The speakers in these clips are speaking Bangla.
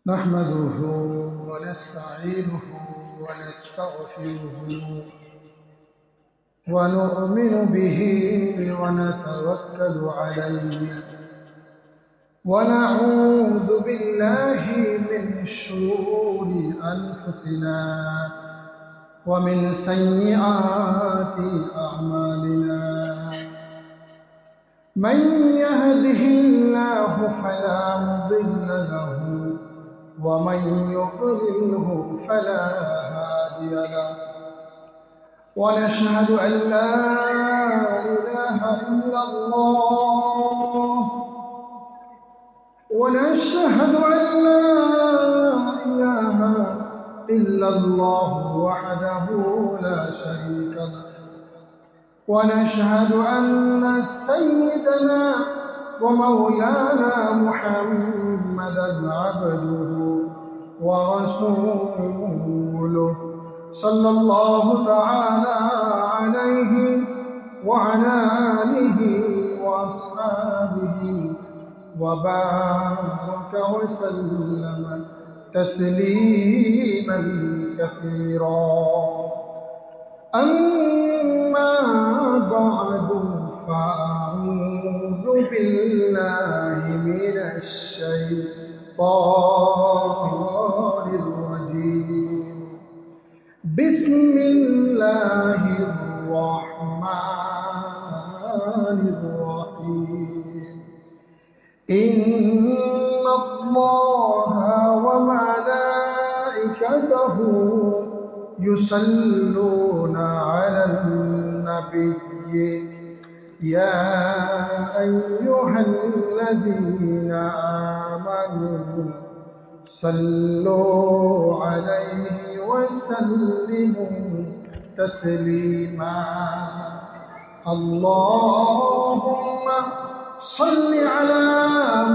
نحمده ونستعينه ونستغفره ونؤمن به ونتوكل عليه ونعوذ بالله من شرور أنفسنا ومن سيئات أعمالنا من يهده الله فلا مضل له ومن يضلله فلا هادي له ونشهد أن لا إله إلا الله ونشهد أن لا إله إلا الله وحده لا شريك له ونشهد أن سيدنا ومولانا محمدا عبده ورسوله صلى الله تعالى عليه وعلى آله وأصحابه وبارك وسلم تسليما كثيرا أما بعد فأعوذ بالله من الشيطان الرجيم بسم الله الرحمن الرحيم إن الله وملائكته يصلون على النبي يا أيها الذين آمنوا صلوا عليه وسلموا تسليما اللهم صل على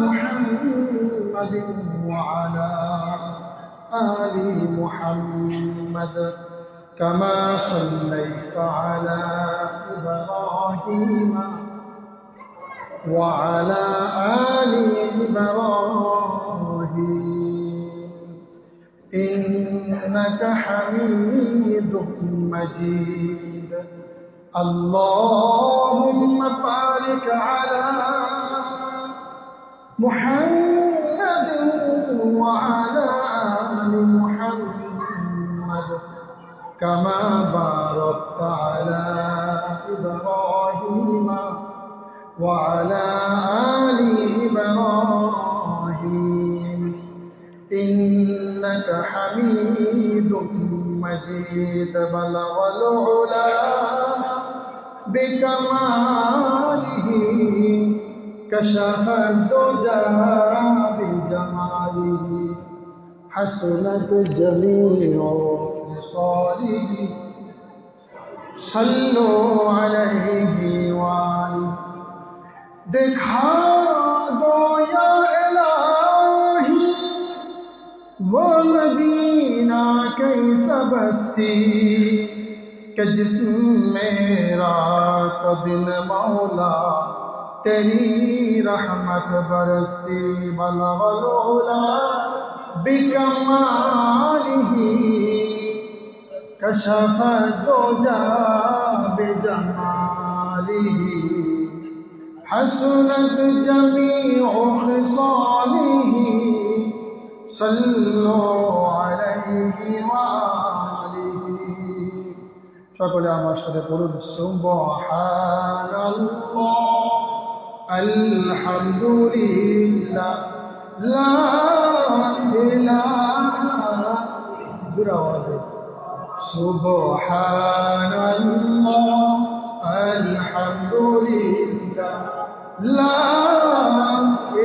محمد وعلى آل محمد كما صليت على إبراهيم وعلى آل إبراهيم إنك حميد مجيد اللهم بارك على محمد وعلى آل محمد كما باركت على إبراهيم وعلى آل إبراهيم إنك حميد مجيد بلغ العلا بكماله كشف الدجى بجماله حسنت جميع خصاله صلوا عليه وآله दिखा दो या इलाही वो मदीना कैसा बस्ती कि जिसमें रात दिन मौला तेरी रहमत बरसती बलगलौला बिकमालिही कशफ दुजा बिजमालिही हसनत जमीउ खिसालिही सल्लु अलैहि वालिही সকলে আমার সাথে পড়ুন সুবহানাল্লাহ আলহামদুলিল্লাহ লা ইলাহা জোরে আওয়াজে সুবহানাল্লাহ আলহামদুলিল্লাহ লা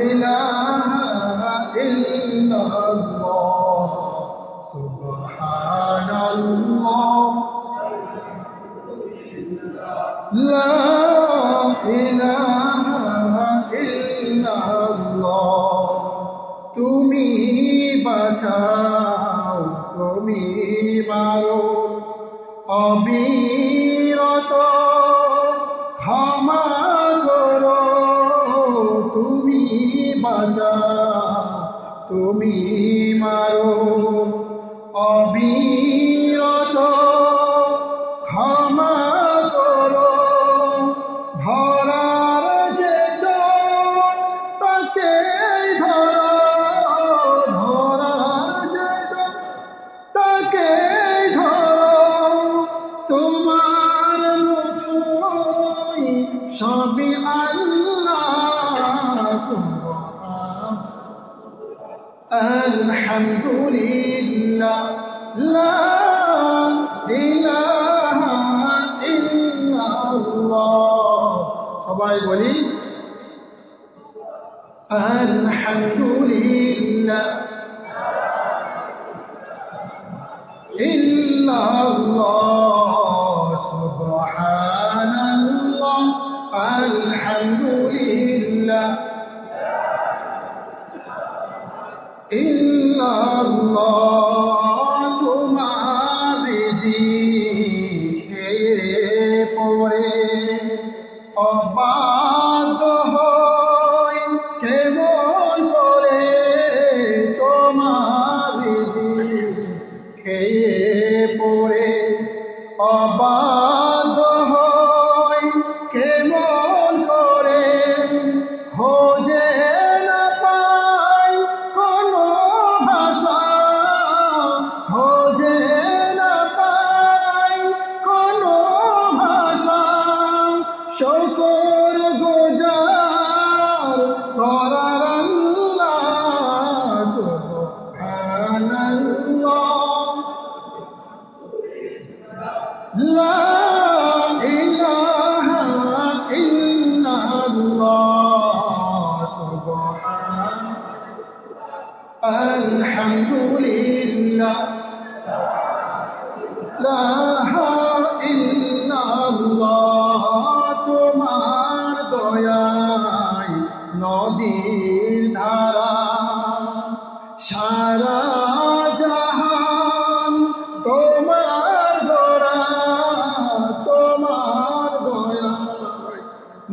ইলাহা ইল্লাল্লাহ সুবহানাল্লাহ লা ইলাহা ইল্লাল্লাহ তুমি বাঁচাও তুমি মারো অবিরত ক্ষমা করো তুমি বাঁচাও তুমি মারো অবিরত ক্ষমা করো ধরার যে জন তাকে ধরো ধরার যে জন তাকে ধরো তোমার মুঠোয় সবই আল্লাহ সুবহান আলহামদুলিল্লাহ লা ইলাহা ইল্লাল্লাহ সবাই বলি আলহামদুলিল্লাহ ইল্লাল্লাহ সুবহানাল্লাহ আলহামদুলিল্লাহ ইল্লাল্লাহ তোমার রিজিকে পড়ে অবাধ্য হই কেমন করে তোমার রিজিকে পড়ে অবাধ্য হই কেমন করে খোঁজে না পাই কোনো ভাষা খোঁজে না পাই কোনো ভাষা শুকর গুজার করার আল্লাহ সুবহানাল্লাহ লা ইলাহা ইল্লাল্লাহ সুবহান আলহামদুলিল্লাহ লা ইল্লাল্লাহ তোমার দয়ায় নদীর ধারা সারা জাহান তোমার গড়া তোমার দয়ায়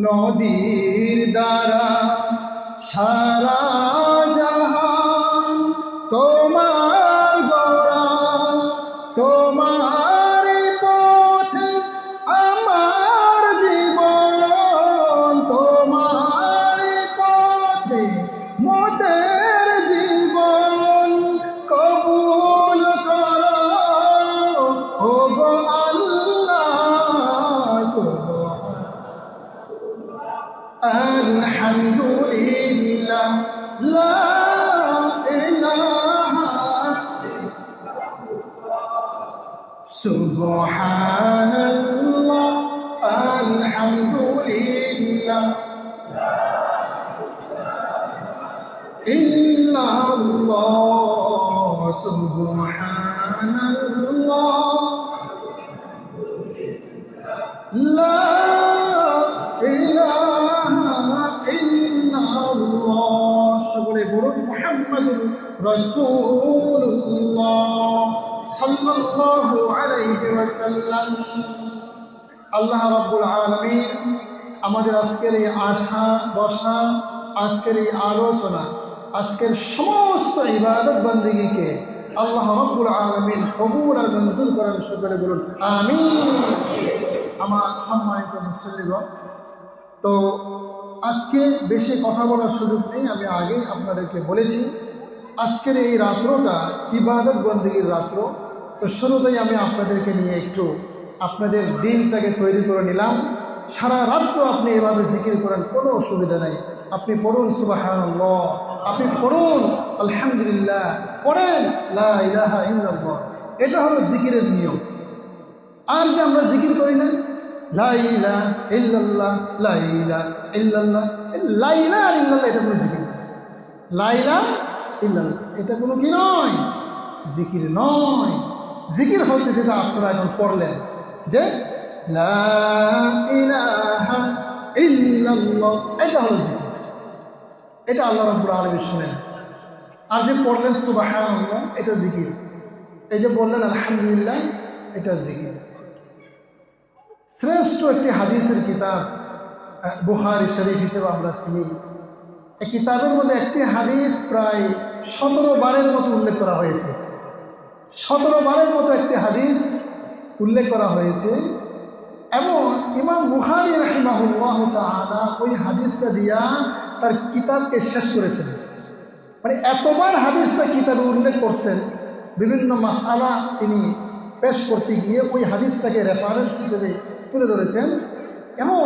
নদীর দ্বারা সারা জাহান তোমার গড়া তোমার পথে আমার জীবন তোমার পথে মোদের জীবন কবুল করো ও গো আল্লাহ সুবহান আলহামদুলিল্লাহ লা ইলাহা সুবহানাল্লাহ আলহামদুলিল্লাহ ইল্লাল্লাহ সুবহানাল্লাহ লা ইলাহা ইল্লাল্লাহ সকলে বলুন মুহাম্মাদুর রাসূলুল্লাহ সাল্লাল্লাহু আলাইহি ওয়াসাল্লাম। আল্লাহ রাব্বুল আলামিন আমাদের আজকের এই আশা বসা আজকের এই আলোচনা আজকের সমস্ত ইবাদত বন্দেগীকে আল্লাহ রাব্বুল আলামিন কবুল আর মঞ্জুর করেন সকলে বলুন আমিন। আমার সম্মানিত মুসল্লিগণ, তো আজকে বেশি কথা বলার সুযোগ নেই, আমি আগেই আপনাদেরকে বলেছি আজকের এই রাত্রটা ইবাদত বন্দেগীর রাত্র। তো শুরুতেই আমি আপনাদেরকে নিয়ে একটু আপনাদের দিনটাকে তৈরি করে নিলাম। সারা রাত্র আপনি এভাবে জিকির করেন, কোনো অসুবিধা নেই। আপনি পড়ুন সুবহানাল্লাহ, আপনি পড়ুন আলহামদুলিল্লাহ, পড়েন লা ইলাহা ইল্লাল্লাহ। এটা হলো জিকিরের নিয়ম। আর যে আমরা জিকির করি না লা ইলাহা ইল্লাল্লাহ লা ইলাহা ইল্লাল্লাহ, লা ইলাহা ইল্লাল্লাহ এটা কোনো জিকির নয়। লা ইলাহা ইল্লাল্লাহ এটা কোনো কি নয়, জিকির নয়। জিকির হচ্ছে যেটা আপনারা এখন পড়লেন যে লা ইলাহা ইল্লাল্লাহ, এটা হলো জিকির। এটা আল্লাহ রাব্বুল আলামিন শুনেন। আর যে পড়লেন সুবহানাল্লাহ এটা জিকির, এই যে বললেন আলহামদুলিল্লাহ এটা জিকির। শ্রেষ্ঠ একটি হাদিসের কিতাব বুখারী শরীফ হিসেবে আমরা চিনি। এই কিতাবের মধ্যে একটি হাদিস প্রায় 17 বারের মতো উল্লেখ করা হয়েছে। 17 বারের মতো একটি হাদিস উল্লেখ করা হয়েছে এবং ইমাম বুখারী রাহিমাহুল্লাহ তাআলা ওই হাদিসটা দিয়া তার কিতাবকে শেষ করেছেন। মানে এতবার হাদিসটা কিতাবে উল্লেখ করছেন, বিভিন্ন মাসআলা তিনি পেশ করতে গিয়ে ওই হাদিসটাকে রেফারেন্স হিসেবে তুলে ধরেছেন এবং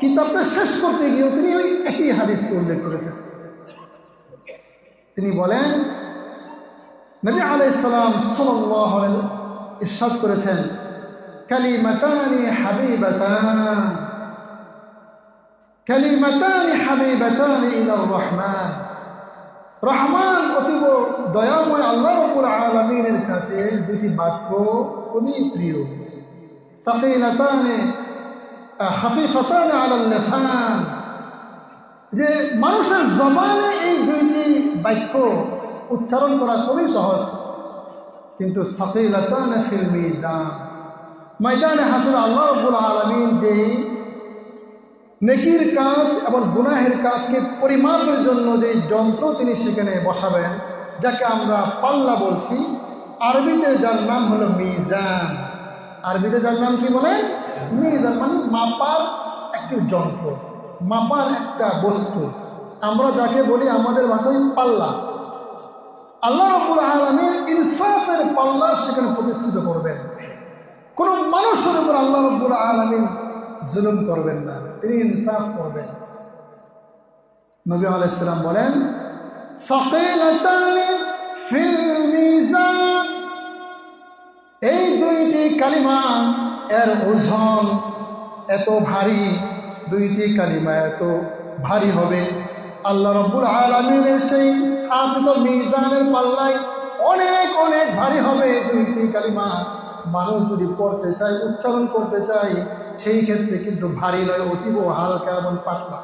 কিতাবটা শেষ করতে গিয়েও তিনি ওই একই হাদিসকে উল্লেখ করেছেন। তিনি বলেন, নবী আলাইহিস সালাম সাল্লাল্লাহু আলাইহি ইরশাদ করেছেন, কালিমাতানি হাবিবাতান হাবিবাতানি ইলার রহমান। রহমান অতীব দয়াময় আল্লাহ রাব্বুল আলামিনের কাছে দুটি বাক্য খুবই প্রিয়। সাকিলাতানি খাফিফাতানি আলাল লিসান, যে মানুষের জবানে এই দুইটি বাক্য উচ্চারণ করা খুবই সহজ, কিন্তু সাকিলাতানি ফিল মিজান, ময়দানে হাসরে আল্লাহ রাব্বুল আলামিন যেই নেকির কাজ এবং গুনাহের কাজকে পরিমাপের জন্য যে যন্ত্র তিনি সেখানে বসাবেন, যাকে আমরা পাল্লা বলছি, আরবিতে যার নাম হলো মিজান। আরবিতে যার নাম কি বলেন? মিজান, মানে মাপার একটি যন্ত্র, মাপার একটা বস্তু। আমরা যাকে বলি আমাদের ভাষায় পাল্লা। আল্লাহ রাব্বুল আলামিন ইনসাফের পাল্লা সেখানে প্রতিষ্ঠিত করবেন। কোন মানুষের উপর আল্লাহ রাব্বুল আলামিন জুলুম করবেন না, তিনি ইনসাফ করবেন। নবী আলাইহিস সালাম বলেন, সাকিলাতানি ফিল মিজান, এই দুইটি কালিমা এর ওজন এত ভারী, দুইটি কালিমা এত ভারী হবে, আল্লাহ রাব্বুল আলামিনের সেই স্থাপিত মিজানের পাল্লায় অনেক অনেক ভারী হবে। দুইটি কালিমা মানুষ যদি পড়তে চায়, উচ্চারণ করতে চায়, সেই ক্ষেত্রে কিন্তু ভারী নয়, অতীব হালকা এবং পাতলা,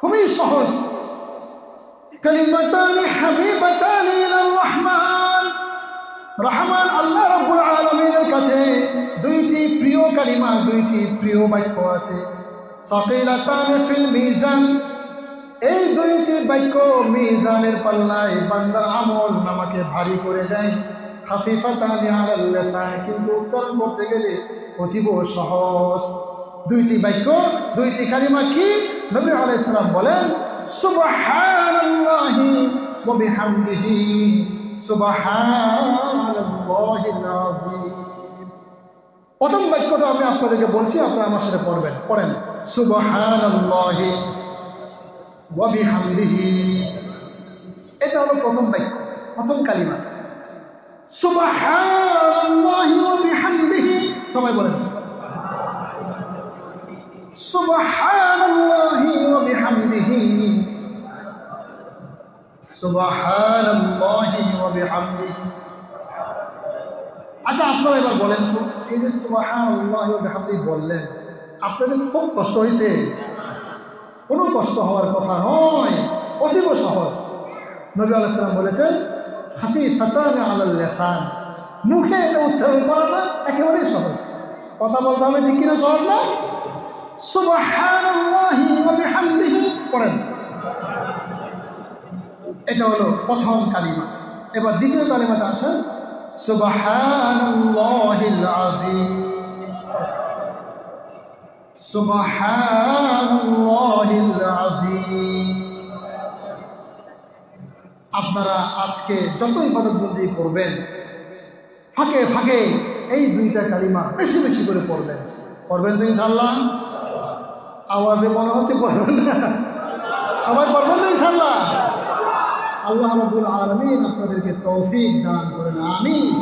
খুবই সহজ। কালিমাতানি হাবিবাতানি ইলার রহমান, রহমান আল্লাহ রাব্বুল আলামিনের কাছে দুইটি প্রিয় কালিমা, দুইটি প্রিয় বাক্য আছে। সাকিলাতানি ফিল মিজান, এই দুইটি বাক্য মিজানের পাল্লায় বান্দার আমল নামাকে ভারী করে দেয়। খাফিফাতানি আলাল লিসান, কিন্তু উচ্চারণ করতে গেলে অতীব সহজ। দুইটি বাক্য, দুইটি কালিমা কি? নবী আলাইহিস সালাম বলেন, সুবহানাল্লাহি ওয়া বিহামদিহি সুবহানাল্লাহিল আযীম। প্রথম বাক্যটা আমি আপনাদেরকে বলছি, আপনারা আমার সাথে পড়বেন। পড়েন, সুবহানাল্লাহি ওয়া বিহামদিহি। এটা হলো প্রথম বাক্য, প্রথম কালিমা, সুবহানাল্লাহি ওয়া বিহামদিহি। সবাই বলেন, সুবহানাল্লাহি ওয়া বিহামদিহি সুবহানাল্লাহি ওয়া বিহামদিহি। আচ্ছা, আপনারা এবার বলেন তো, এই যে সুবহানাল্লাহি ওয়া বিহামদিহি বললেন, আপনাদের খুব কষ্ট হয়েছে? কোনো কষ্ট হওয়ার কথা নয়, অতীব সহজ। নবী আলাইহিস সালাম বলেছেন, খাফিফাতানি আলাল লিসান, মুখে এটা উচ্চারণ করাটা একেবারেই সহজ। কথা বলতে হবে, ঠিক কিনা? সহজ না? সুবহানাল্লাহি ওয়া বিহামদিহি পড়েন, এটা হলো প্রথম কালিমা। এবার দ্বিতীয় কালিমাতে আসেন, সুবহানাল্লাহিল আযীম, সুবহানাল্লাহিল আযীম। আপনারা আজকে যত ইবাদতবন্দি করবেন, ফাঁকে ফাঁকে এই দুইটা কালিমা বেশি বেশি করে পড়বেন। পড়বেন তো ইনশাআল্লাহ? আওয়াজে মনে হচ্ছে পড়বেন না, সবাই পড়বেন তো ইনশাআল্লাহ? আল্লাহ রাব্বুল আলামিন আপনাদেরকে তৌফিক দান করেন, আমিন।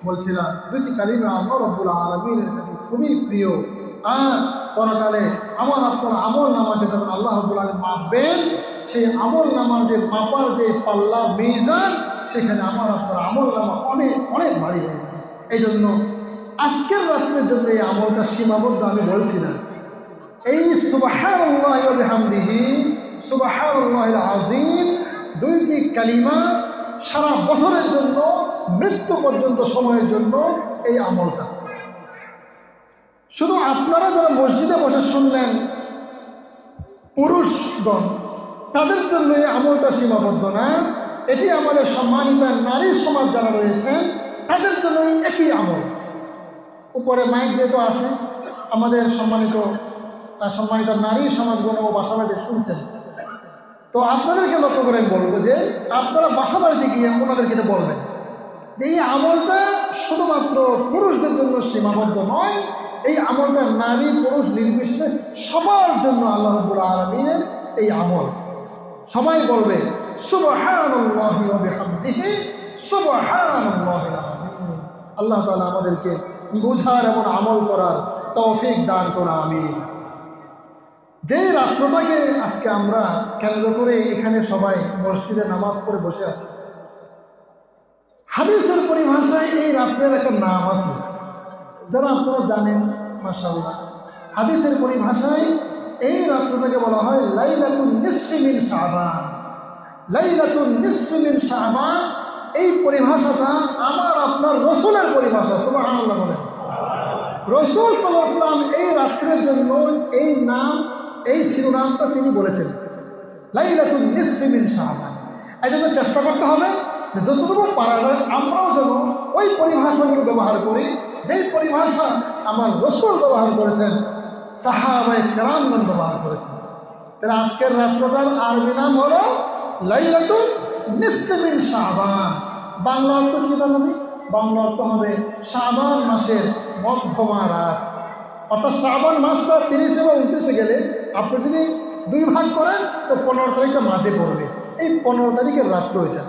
বলছিলাম, দুইটি কালিমা আল্লাহ রাব্বুল আলামিনের কাছে খুবই প্রিয়। আর পরকালে আমার আপনার আমল নামাকে যখন আল্লাহ রাব্বুল আলামিন মাপবেন, সেই আমল নামার যে মাপার যে পাল্লা, মিজান, সেখানে আমার আপনার আমল নামা অনেক অনেক ভারী হয়ে যাবে। এই জন্য আজকের রাত্রের জন্য এই আমলটা সীমাবদ্ধ আমি বলছি না। এই সুবহানাল্লাহি ওয়া বিহামদিহি সুবহানাল্লাহিল আযীম দুইটি কালিমা সারা বছরের জন্য, মৃত্যু পর্যন্ত সময়ের জন্য এই আমলটা। শুধু আপনারা যারা মসজিদে বসে শুনলেন পুরুষগণ, তাদের জন্য এই আমলটা সীমাবদ্ধ না, এটি আমাদের সম্মানিত নারী সমাজ যারা রয়েছেন তাদের জন্য একই আমল। উপরে মাইক যেহেতু আছে, আমাদের সম্মানিত নারী সমাজগুলো বাসা বাড়িতে শুনছেন, তো আপনাদেরকে লক্ষ্য করে আমি বলবো যে আপনারা বাসা বাড়িতে গিয়ে ওনাদেরকে এটা বলবেন যে এই আমলটা শুধুমাত্র পুরুষদের জন্য সীমাবদ্ধ নয়, এই আমলটা নারী পুরুষ নির্বিশেষে সবার জন্য আল্লাহ রাব্বুল আলামিনের এই আমল। সবাই বলবে সুবহানাল্লাহি ওয়া বিহামদিহি সুবহানাল্লাহিল আযীম। আল্লাহ তাআলা আমাদেরকে বুঝার এবং আমল করার তৌফিক দান করুন, আমিন। যে রাত্রটাকে আজকে আমরা কেন্দ্র করে এখানে সবাই মসজিদে নামাজ পড়ে বসে আছি, হাদিসের পরিভাষায় এই রাত্রের একটা নাম আছে, যারা আপনারা জানেন মাশাআল্লাহ। হাদিসের পরিভাষায় এই রাত্রটাকে বলা হয় লাইলাতুন নিসফি মিন শাবান। লাইলাতুন নিসফি মিন শাবান, এই পরিভাষাটা আমার আপনার রাসূলের পরিভাষা। সুবহানাল্লাহ বলেন। রাসূল সাল্লাল্লাহু আলাইহি ওয়াসাল্লাম এই রাত্রের জন্য এই নাম, এই শিরোনামটা তিনি বলেছেন, লাইলাতুন নিসফি মিন শাবান। এই জন্য চেষ্টা করতে হবে যে যতটুকু পারা যায় আমরাও যেন ওই পরিভাষাগুলো ব্যবহার করি, যেই পরিভাষা আমার রাসূল ব্যবহার করেছেন, সাহাবায়ে কেরামগণ ব্যবহার করেছেন। তাহলে আজকের রাত্রটার আরবি নাম হলো লাইলাতুন নিসফি মিন শাবান। বাংলা অর্থ কি জানেন? বাংলা অর্থ হবে শাবান মাসের মধ্যমা রাত। অর্থাৎ শাবান মাসটা 30 এবং 29 গেলে আপনি যদি 2 ভাগ করেন তো 15 তারিখটা মাঝে পড়বে। এই 15 তারিখের রাত্র, এটা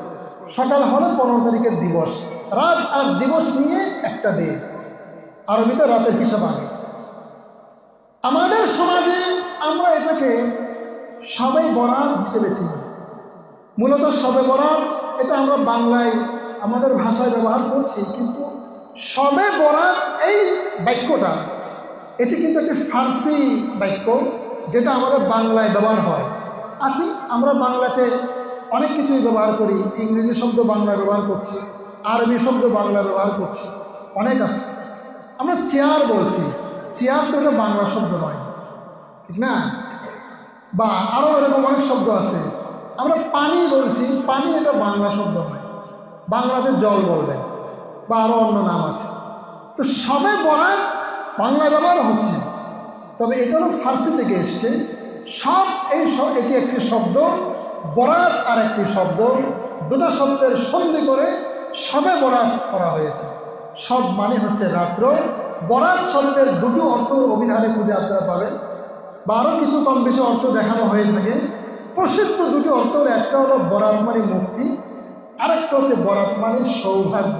সকাল হলে 15 তারিখের দিবস, রাত আর দিবস নিয়ে একটা ডে, আরবিতে রাতের হিসাব আগে। আমাদের সমাজে আমরা এটাকে শবে বরাত হিসেবে চিনি। মূলত শবে বরাত এটা আমরা বাংলায় আমাদের ভাষায় ব্যবহার করছি, কিন্তু শবে বরাত এই বাক্যটা এটি কিন্তু একটি ফার্সি বাক্য, যেটা আমাদের বাংলায় ব্যবহার হয়। আছি আমরা বাংলাতে অনেক কিছুই ব্যবহার করি, ইংরেজি শব্দ বাংলায় ব্যবহার করছি, আরবি শব্দ বাংলায় ব্যবহার করছি, অনেক আছে। আমরা চেয়ার বলছি, চেয়ার তো এটা বাংলা শব্দ নয়, ঠিক না? বা আরও এরকম অনেক শব্দ আছে। আমরা পানি বলছি, পানি এটা বাংলা শব্দ নয়, বাংলাতে জল বলবেন, বা আরও অন্য নাম আছে। তো শবে বরাত বাংলায় ব্যবহার হচ্ছে, তবে এটা হলো ফার্সি থেকে এসছে। এটি একটি শব্দ, বরাত আর একটি শব্দ, দুটো শব্দের সন্ধি করে শবে বরাত করা হয়েছে। সব মানে হচ্ছে রাত্র। বরাত শব্দের দুটো অর্থ অভিধানে খুঁজে আপনারা পাবেন, বা আরও কিছু কম বেশি অর্থ দেখানো হয়ে থাকে। প্রসিদ্ধ দুটি অর্থের একটা হলো বরাত মানে মুক্তি, আরেকটা হচ্ছে বরাত মানে সৌভাগ্য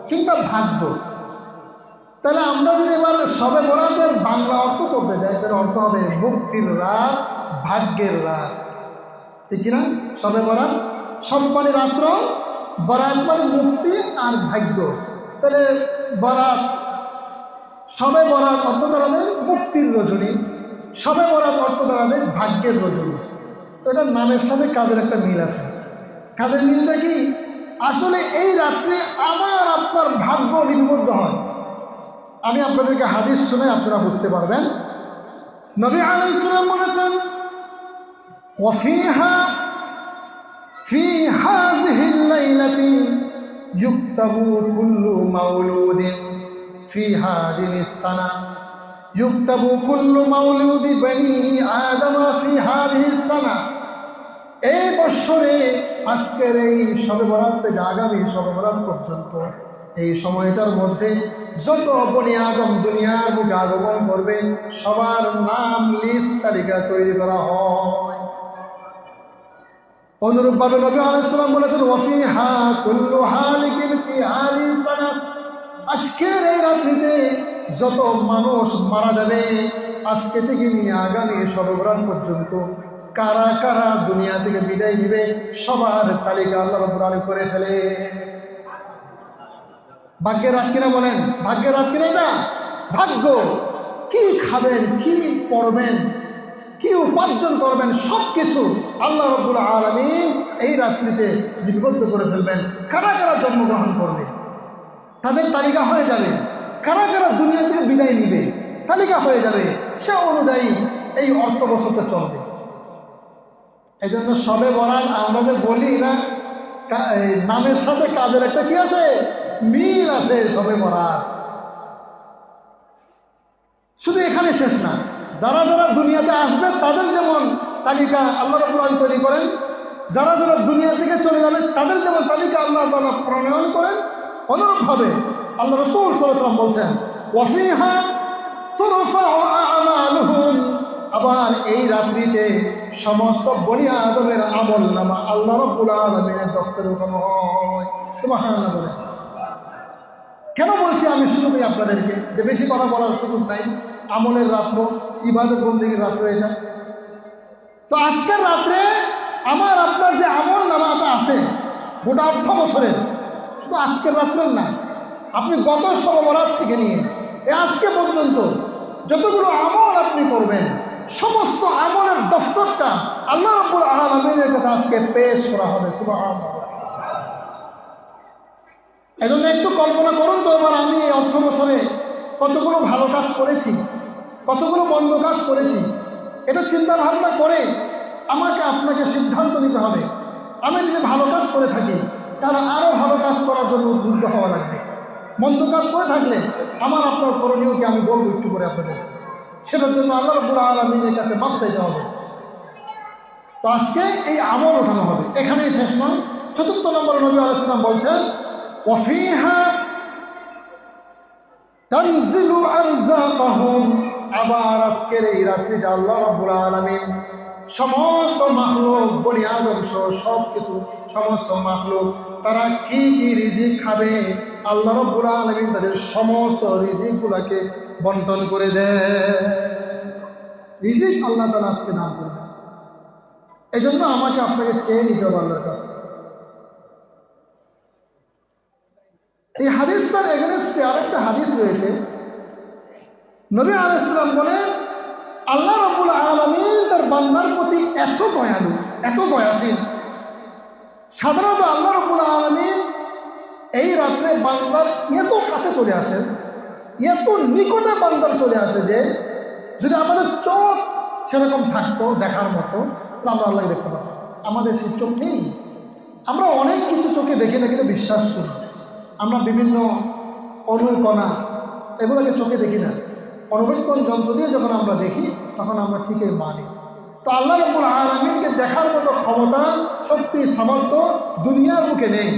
কিংবা ভাগ্য। তাহলে আমরা যদি এবার শবে বরাতের বাংলা অর্থ করতে যাই, তাহলে অর্থ হবে মুক্তির রাত, ভাগ্যের রাত, ঠিক কিনা? শবে বরাত সব মানে রাত্র, বরাত মানে মুক্তি আর ভাগ্য। তাহলে বরাত, শবে বরাত অর্থ দাঁড়াবে মুক্তির রজনী, শবে বরাত অর্থ দাঁড়াবে ভাগ্যের রজনী। তো এটার নামের সাথে কাজের একটা মিল আছে। কাজের মিলটা কি? আসলে এই রাত্রে আমার আপনার ভাগ্য লিপিবদ্ধ হয়। আমি আপনাদেরকে হাদিস শুনে আপনারা বুঝতে পারবেন। নবী আলাইহিস সালাম বলেছেন, ওয়াফিহা ফি হাযিহিল লাইলাতি ইউকতাবু কুল্লু মাউলুদিন ফি হাযিহিস সানা, ইউকতাবু কুল্লু মাউলুদি বনি আদম ফি হাযিহিস সানা। এই বৎসরে আজকের এই শবে বরাত থেকে আগামী শবে বরাত পর্যন্ত এই সময়টার মধ্যে যত বনি আদম দুনিয়ার বুকে আগমন করবে, সবার নাম লিস্ট তালিকা তৈরি করা হয়। অনুরূপভাবে নবী আলাইহিস সালাম বলেছেন, ওয়াফিহা কুল্লু হালিকিন ফি হাযিহিস সানা। আজকের এই রাত্রিতে যত মানুষ মারা যাবে, আজকে থেকে নিয়ে আগামী শবে বরাত পর্যন্ত কারা কারা দুনিয়া থেকে বিদায় নিবে, সবার তালিকা আল্লাহ রাব্বুল আলামিন করে ফেলে। ভাগ্যের রাত কিনা বলেন? ভাগ্যের রাত কিনা এটা? ভাগ্য। কি খাবেন, কি পড়বেন, কি উপার্জন করবেন, সব কিছু আল্লাহ রাব্বুল আলামিন এই রাত্রিতে লিপিবদ্ধ করে ফেলবেন। কারা কারা জন্মগ্রহণ করবে তাদের তালিকা হয়ে যাবে, কারা কারা দুনিয়া থেকে বিদায় নিবে তালিকা হয়ে যাবে। সে অনুযায়ী এই অর্থ বছরটা চলবে। এই জন্য সবে বরাত আমরা যে বলি না, নামের সাথে কাজের একটা কি আছে, মিল আছে। সবে বরাত শুধু এখানে শেষ না, যারা যারা দুনিয়াতে আসবে তাদের যেমন তালিকা আল্লাহ রাব্বুল আলামিন তৈরি করেন, যারা যারা দুনিয়া থেকে চলে যাবে তাদের যেমন তালিকা আল্লাহ তাআলা প্রণয়ন করেন, অনুরূপভাবে আল্লাহ রাসূল সাল্লাল্লাহু আলাইহি ওয়াসাল্লাম বলছেন ওয়াফিহা তুরফাউ আমালুহুম, আবার এই রাত্রিতে সমস্ত বনি আদমের আমল নামা আল্লাহ রাব্বুল আলামিনের দফতরে উঠানো হয়। সুবহানাল্লাহ বলে। কেন বলছি আমি শুরুতেই আপনাদেরকে যে বেশি কথা বলার সুযোগ নাই, আমলের রাত্র, ইবাদত বন্দেগীর রাত্র এটা। তো আজকের রাত্রে আমার আপনার যে আমল নামাটা আছে গোটা 8 বছরের, শুধু আজকের রাত্রের না, আপনি গত শবে বরাত থেকে নিয়ে আজকে পর্যন্ত যতগুলো আমল আপনি করবেন সমস্ত আমলের দফতরটা আল্লাহ রাব্বুল আলামিনের কাছে আজকে পেশ করা হবে। সুবহানাল্লাহ। এজন্য একটু কল্পনা করুন তো, এবার আমি এই 8 বছরে কতগুলো ভালো কাজ করেছি, কতগুলো মন্দ কাজ করেছি। এটা চিন্তা ভাবনা করে আমাকে আপনাকে সিদ্ধান্ত নিতে হবে। আমি যদি ভালো কাজ করে থাকি তাহলে আরও ভালো কাজ করার জন্য উদ্বুদ্ধ হওয়া লাগবে। মন্দ কাজ করে থাকলে আমার আপনার করণীয়কে আমি বলবো একটু করে আপনাদের, সেটার জন্য আল্লাহ রাব্বুল আলামিনের কাছে মাপ চাইতে হবে। তো আজকে এই আমল ওঠানো হবে, এখানেই শেষ নয়। 4 নম্বরে নবী আলাইহিস সালাম বলছেন ওয়াফিহা তানজিলু আরযাকাহুম, আবার আজকের এই রাত্রিতে আল্লাহ রাব্বুল আলামিন সমস্ত মাখলুক, বনি আদম সহ সব কিছু, সমস্ত মাখলুক তারা কি কি রিজিক খাবে আল্লাহ রাব্বুল আলামিন তাদের সমস্ত রিজিকগুলোকে বন্টন করে দেয়। রিজিক আল্লাহ তাআলা আজকে দান করে দেয়। এই জন্য আমাকে আপনাকে চেয়ে নিতে হবে আল্লাহর কাছ থেকে। এই হাদিসটার এগেনস্টে আরেকটা হাদিস রয়েছে। নবী আলাইহিস সালাম বলেন আল্লাহ রাব্বুল আলামিন তার বান্দার প্রতি এত দয়ালু, এত দয়াশীল। সাধারণত আল্লাহ রাব্বুল আলামিন এই রাত্রে বান্দার এত কাছে চলে আসেন, এত নিকটে বান্দার চলে আসে যে যদি আমাদের চোখ সেরকম থাকতো দেখার মতো তাহলে আমরা আল্লাহকে দেখতে পারতাম। আমাদের সেই চোখ নেই। আমরা অনেক কিছু চোখে দেখি না, কিন্তু বিশ্বাস করি। আমরা বিভিন্ন অনুকণা এগুলোকে চোখে দেখি না, অনুবীক্ষণ যন্ত্র দিয়ে যখন আমরা দেখি তখন আমরা ঠিকই মানি। তো আল্লাহ রাব্বুল আলামিনকে দেখার মতো ক্ষমতা, শক্তি, সামর্থ্য দুনিয়ার মুখে নেই।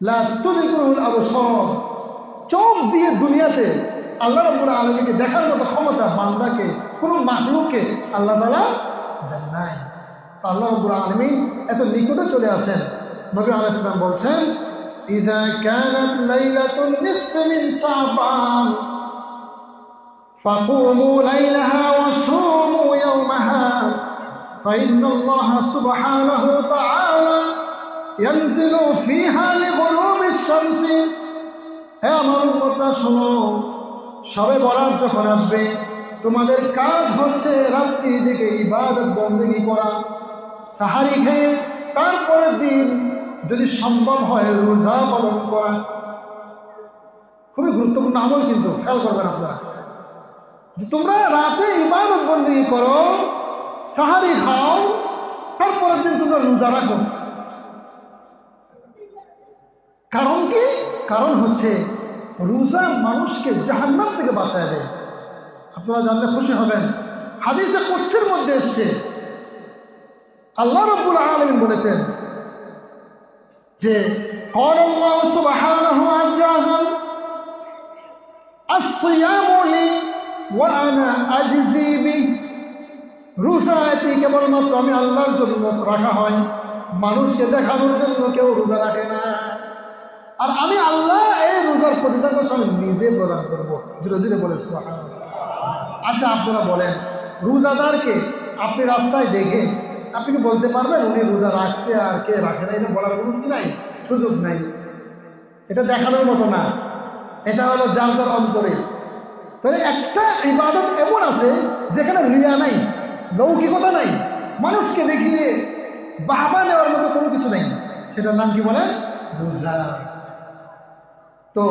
লা তুদরিকুল আবসার, চোখ দিয়ে দুনিয়াতে আল্লাহ রাব্বুল আলামিনকে দেখার মতো ক্ষমতা বান্দাকে, কোনো মাখলুককে আল্লাহ তাআলা দেন নাই। আল্লাহ রাব্বুল আলামিন এত নিকটে চলে আসেন। নবী আলাইহিস সালাম বলছেন ইযা কানাত লাইলাতুন নিসফি মিন শাবান ফাকুমু লাইলাহা ওয়া সুমু ইয়াওমাহা ফাইন্নাল্লাহা সুবহানাহু ওয়া তাআলা ইয়ানজিলু ফিহা লিগুরুবিশ শামসি। হে আমার উম্মতরা শোনো, শবে বরাত যখন আসবে তোমাদের কাজ হচ্ছে রাত্রি জেগে ইবাদত বন্দেগী করা, সাহারি খেয়ে তারপরের দিন যদি সম্ভব হয় রোজা পালন করা। খুবই গুরুত্বপূর্ণ আমল, কিন্তু খেয়াল করবেন আপনারা যে তোমরা রাতে ইবাদত বন্দেগী করো, সাহারি খাও, তারপরের দিন তোমরা রোজা রাখো। কারণ কি? কারণ হচ্ছে রোজা মানুষকে জাহান্নাম থেকে বাঁচায় দেয়। আপনারা জানলে খুশি হবেন। হাদিসে কুদসির মধ্যে এসছে আল্লাহ রাব্বুল আলামিন বলেছেন যে ক্বালা আল্লাহু সুবহানাহু ওয়া আস-সিয়ামু লি ওয়া আনা আজজি বি, রোজা এটি কেবলমাত্র আমি আল্লাহর জন্য রাখা হয়, মানুষকে দেখানোর জন্য কেউ রোজা রাখে না। আর আমি আল্লাহ এই রোজার প্রতিদান আমি নিজে প্রদান করবো। ধীরে ধীরে বলে সুবহানাল্লাহ। আচ্ছা আপনারা বলেন, রোজাদারকে আপনি রাস্তায় দেখে আপনি কি বলতে পারবেন উনি রোজা রাখছে আর কে রাখে না? এটা বলার কোনো কি নাই, সুযোগ নাই। এটা দেখানোর মতো না, এটা হলো যার যার অন্তরে। তাহলে একটা ইবাদত এমন আছে যেখানে রিয়া নাই, লৌকিকতা নাই, মানুষকে দেখিয়ে বাহবা নেওয়ার মতো কোনো কিছু নাই। সেটার নাম কি বলেন? রোজা। তো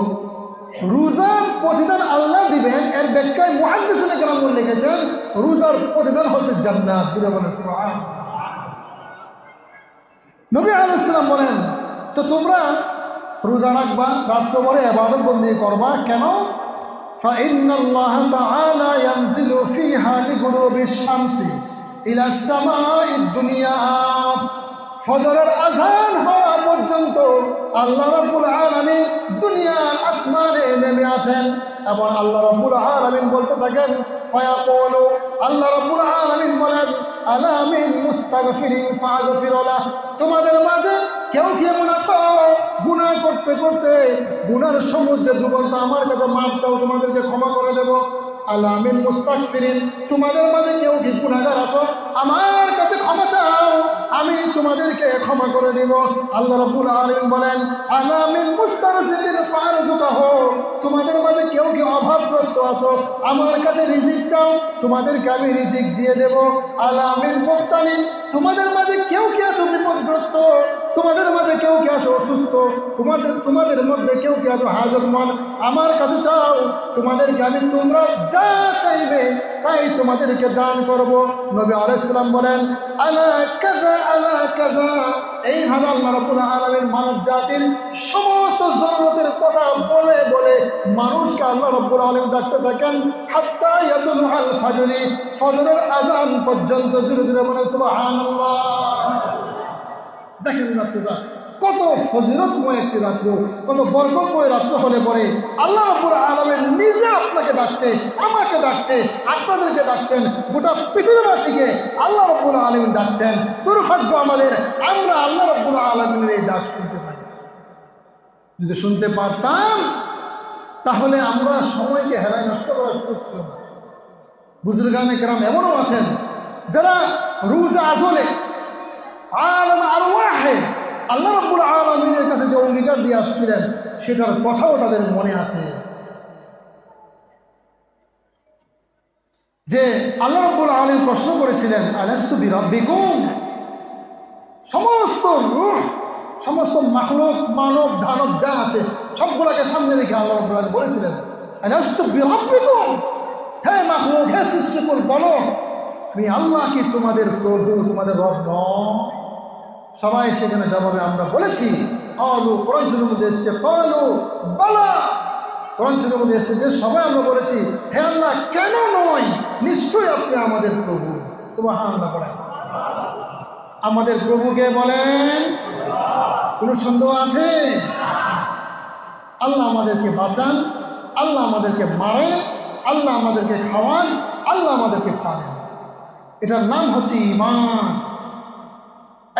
রোজার প্রতিদান আল্লাহ দিবেন, এর ব্যাখ্যায় মুহাদ্দিসিনে কেরাম লিখেছেন রোজার প্রতিদান হচ্ছে জান্নাত। জুড়ে বলেন সুবহানাল্লাহ। নবী আলাইহিস সালাম বলেন, তো তোমরা রোজা রাখবা, রাত্রভরে ইবাদত বন্দেগি করবা, কেন? ফাইন্নাল্লাহ তাআলা ইয়ানজিলু ফিহা লিগুরুবিশ শামসি ইলা সামাঈদ দুনিয়া। ফজরের আযান হওয়া পর্যন্ত আল্লাহ রাব্বুল আলামিন দুনিয়ার আসমানে নেমে আসেন এবং আল্লাহ রাব্বুল আলামিন বলতে থাকেন, ফায়াকুলু, আল্লাহ রাব্বুল আলামিন বলেন, আলা মিন মুস্তাগফিরিন ফাগফির লাহ। তোমাদের মাঝে কেউ কি এমন আছো গুনাহ করতে করতে গুনার সমুদ্রে ডুবন্ত, আমার কাছে মাপ চাও, তোমাদেরকে ক্ষমা করে দেব। আলা মিন মুস্তাগফিরিন, তোমাদের মাঝে কেউ কি গুনাহগার আছো, আমার কাছে ক্ষমা চাও, আমি তোমাদেরকে ক্ষমা করে দেব। আল্লাহ রাব্বুল আলামিন বলেন, আলা মিন মুস্তারজিকিন ফারজুকাহু, তোমাদের মাঝে কেউ কি অভাবগ্রস্ত আছো, আমার কাছে রিজিক চাও, তোমাদেরকে আমি রিজিক দিয়ে দেব। আলা মিন মুবতালিন, তোমাদের মাঝে কেউ কি আছো বিপদগ্রস্ত, তোমাদের মাঝে কেউ কি আছো অসুস্থ, তোমাদের মধ্যে কেউ কি আছো হাজতমন্দ, আমার কাছে চাও, তোমাদেরকে আমি তোমরা যা চাইবে তাই তোমাদেরকে দান করব। নবী আলাইহিস সালাম বলেন, আলা কাযা আলা কাযা। এইভাবে আল্লাহ রাব্বুল আলামিন মানব জাতির সমস্ত জরুরতের কথা বলে বলে মানুষকে আল্লাহ রাব্বুল আলামিন ডাকতে থাকেন, হাত্তা ইয়াতুল আল ফাজরি, ফজরের আযান পর্যন্ত। জোরে জোরে বলেন সুবহানাল্লাহ। দেখেন রাত্রটা কত ফজিলতময় একটি রাত্র, কত বরকতময় রাত্র হলে পরে আল্লাহ রাব্বুল আলামিন নিজে আপনাকে ডাকছে, আমাকে ডাকছে, আপনাদেরকে ডাকছেন, গোটা পৃথিবীবাসীকে আল্লাহ রাব্বুল আলামিন ডাকছেন। দুর্ভাগ্য আমাদের, আমরা আল্লাহ রাব্বুল আলামিনের এই ডাক শুনতে পাই। যদি শুনতে পারতাম তাহলে আমরা সময়কে হেলায় নষ্ট করার সুযোগ ছিল না। বুজুর্গানে কেরাম এমনও আছেন যারা রোজা আজলে আলম আরওয়াহে আল্লাহ রাব্বুল আলামিনের কাছে যে অঙ্গীকার দিয়ে আসছিলেন সেটার কথাও তাদের মনে আছে, যে আল্লাহ রাব্বুল আলামিন প্রশ্ন করেছিলেন, আলাস্তু বিরাব্বিকুম। সমস্ত রূহ, সমস্ত মাখলুক, মানব দানব যা আছে সবগুলোকে সামনে রেখে আল্লাহ রাব্বুল আলামিন বলেছিলেন, আলাস্তু বিরাব্বিকুম, হে মাখলুক, হে সৃষ্টিকুল, বলো আমি আল্লাহ কি তোমাদের প্রভু, তোমাদের রব নয়? সবাই সেখানে জবাবে আমরা বলেছি, ক্বালু, কোরআন শরীফের মধ্যে এসেছে, ক্বালু বালা, কোরআন শরীফের মধ্যে এসেছে যে সবাই আমরা বলেছি, হে আল্লাহ কেন নয়, নিশ্চয়ই আপনি আমাদের প্রভু। সুবহানাল্লাহ পড়েন। আমাদের প্রভুকে বলেন, কোনো সন্দেহ আছে? আল্লাহ আমাদেরকে বাঁচান, আল্লাহ আমাদেরকে মারেন, আল্লাহ আমাদেরকে খাওয়ান, আল্লাহ আমাদেরকে পালেন। এটার নাম হচ্ছে ঈমান।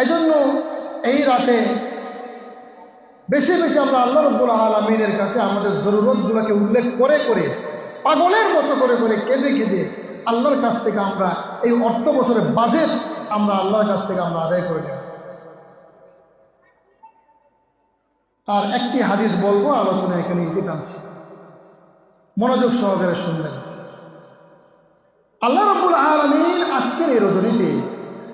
এই জন্য এই রাতে বেশি বেশি আমরা আল্লাহ রাব্বুল আলামিনের কাছে আমাদের জরুরতগুলোকে উল্লেখ করে করে, পাগলের মতো করে করে, কেঁদে কেঁদে আল্লাহর কাছ থেকে আমরা এই অর্থ বছরের বাজেট আমরা আল্লাহর কাছ থেকে আমরা আদায় করে নেব। আর একটি হাদিস বলবো, আলোচনা এখানে ইতি টানছি, মনোযোগ সহকারে শুনবেন। আল্লাহ রাব্বুল আলামিন আজকের এই রজনীতে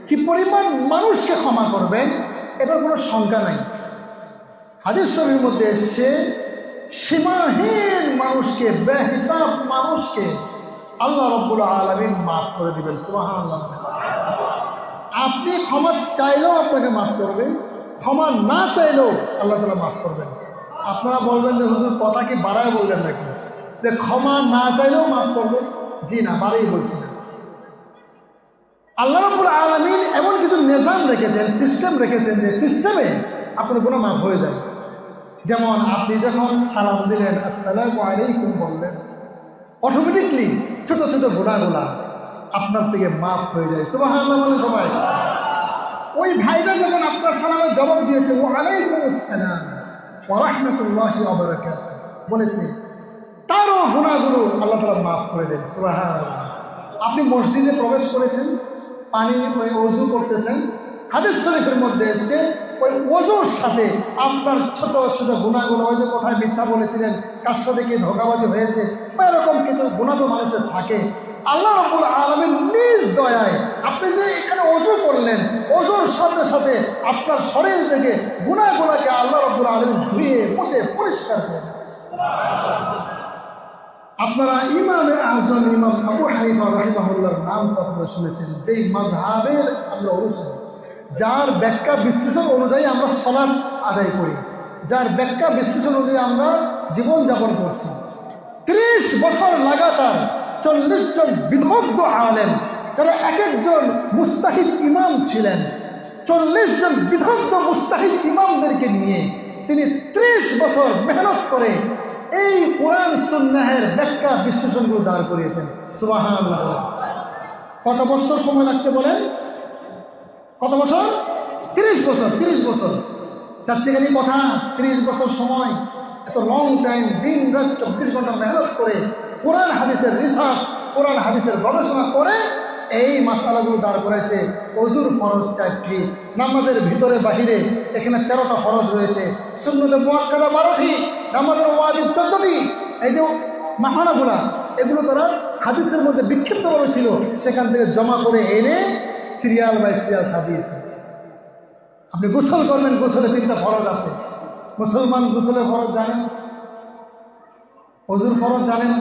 কি পরিমাণ মানুষকে ক্ষমা করবেন এটার কোনো সংখ্যা নাই। হাদিস শরীফের মধ্যে এসছে, সীমাহীন মানুষকে, বেহিসাব মানুষকে আল্লাহ রাব্বুল আলামিন মাফ করে দিবেন। সুবহানাল্লাহ। আপনি ক্ষমা চাইলেও আপনাকে মাফ করবে, ক্ষমা না চাইলেও আল্লাহ তাআলা মাফ করবেন। আপনারা বলবেন যে হুজুর কথা কি বাড়ায় বললেন নাকি, যে ক্ষমা না চাইলেও মাফ করবে? জি না, বাড়াই বলছি না। আল্লাহ রাব্বুল আলামিন এমন কিছু নিজাম রেখেছেন, সিস্টেম রেখেছেন, যে সিস্টেমে আপনার গুনাহ মাফ হয়ে যায়। যেমন আপনি যখন সালাম দিলেন, আসসালামু আলাইকুম বললেন, অটোমেটিকলি ছোট ছোট গুনাহগুলা আপনার থেকে মাফ হয়ে যায়। সুবহানাল্লাহ বলেন সবাই। ওই ভাইটা যখন আপনার সালামের জবাব দিয়েছে, ওয়া আলাইকুম আসসালাম ওয়া রাহমাতুল্লাহি ওয়া বারাকাতুহু বলেছে, তারও গুনাহগুলো আল্লাহ তাআলা মাফ করে দেন। সুবহানাল্লাহ। আপনি মসজিদে প্রবেশ করেছেন, পানি ওই ওযু করতেছেন, হাদিস শরীফের মধ্যে এসছে ওই ওযুর সাথে আপনার ছোট ছোট গুনাহগুলো, ওই যে কোথায় মিথ্যা বলেছিলেন, কার সাথে কি ধোঁকাবাজি হয়েছে, বা এরকম কিছু গুনাহ তো মানুষের থাকে, আল্লাহ রাব্বুল আলামিন নিজ দয়ায় আপনি যে এখানে ওযু করলেন, ওযুর সাথে সাথে আপনার শরীর থেকে গুনাহগুলোকে আল্লাহ রাব্বুল আলামিন ধুয়ে মুছে পরিষ্কার করে দেন। আপনারা ইমামে আজম ইমাম আবু হানিফা রাহিমাহুল্লাহর নাম তো আপনারা শুনেছেন, যেই মাযহাবের আমরা অনুসারী, যার ব্যাখ্যা বিশ্লেষণ অনুযায়ী আমরা সালাত আদায় করি, যার ব্যাখ্যা বিশ্লেষণ অনুযায়ী আমরা জীবনযাপন করছি। 30 বছর লাগাতার 40 জন বিদগ্ধ আলেম, যারা এক একজন মুস্তাহিদ ইমাম ছিলেন, 40 জন বিদগ্ধ মুস্তাহিদ ইমামদেরকে নিয়ে তিনি 30 বছর মেহনত করে এই কোরআন সুন্নাহের ব্যাখ্যা বিশ্লেষণগুলো দাঁড় করিয়েছেন। সুবহানাল্লাহ। কত বছর সময় লাগছে বলেন? কত বছর? 30 বছর। 30 বছর চারটিখানি কথা, 30 বছর সময়, এত লং টাইম, দিন রাত 24 ঘন্টা মেহনত করে কোরআন হাদিসের রিসার্চ, কোরআন হাদিসের গবেষণা করে এই মাসালাগুলো দাঁড় করাইছে। অজুর ফরজ 4টি, নামাজের ভিতরে বাহিরে এখানে 13টা ফরজ রয়েছে, সুন্নতে মুআক্কাদা 12টি, নামাজের ওয়াজিব 14টি। এই যে মাসালাগুলা, এগুলো তারা হাদিসের মধ্যে বিক্ষিপ্তভাবে ছিল, সেখান থেকে জমা করে এনে সিরিয়াল বাই সিরিয়াল সাজিয়েছে। আপনি গোসল করবেন, গোসলে 3টা ফরজ আছে। মুসলমান গোসলের ফরজ জানেন? অজুর ফরজ জানেন?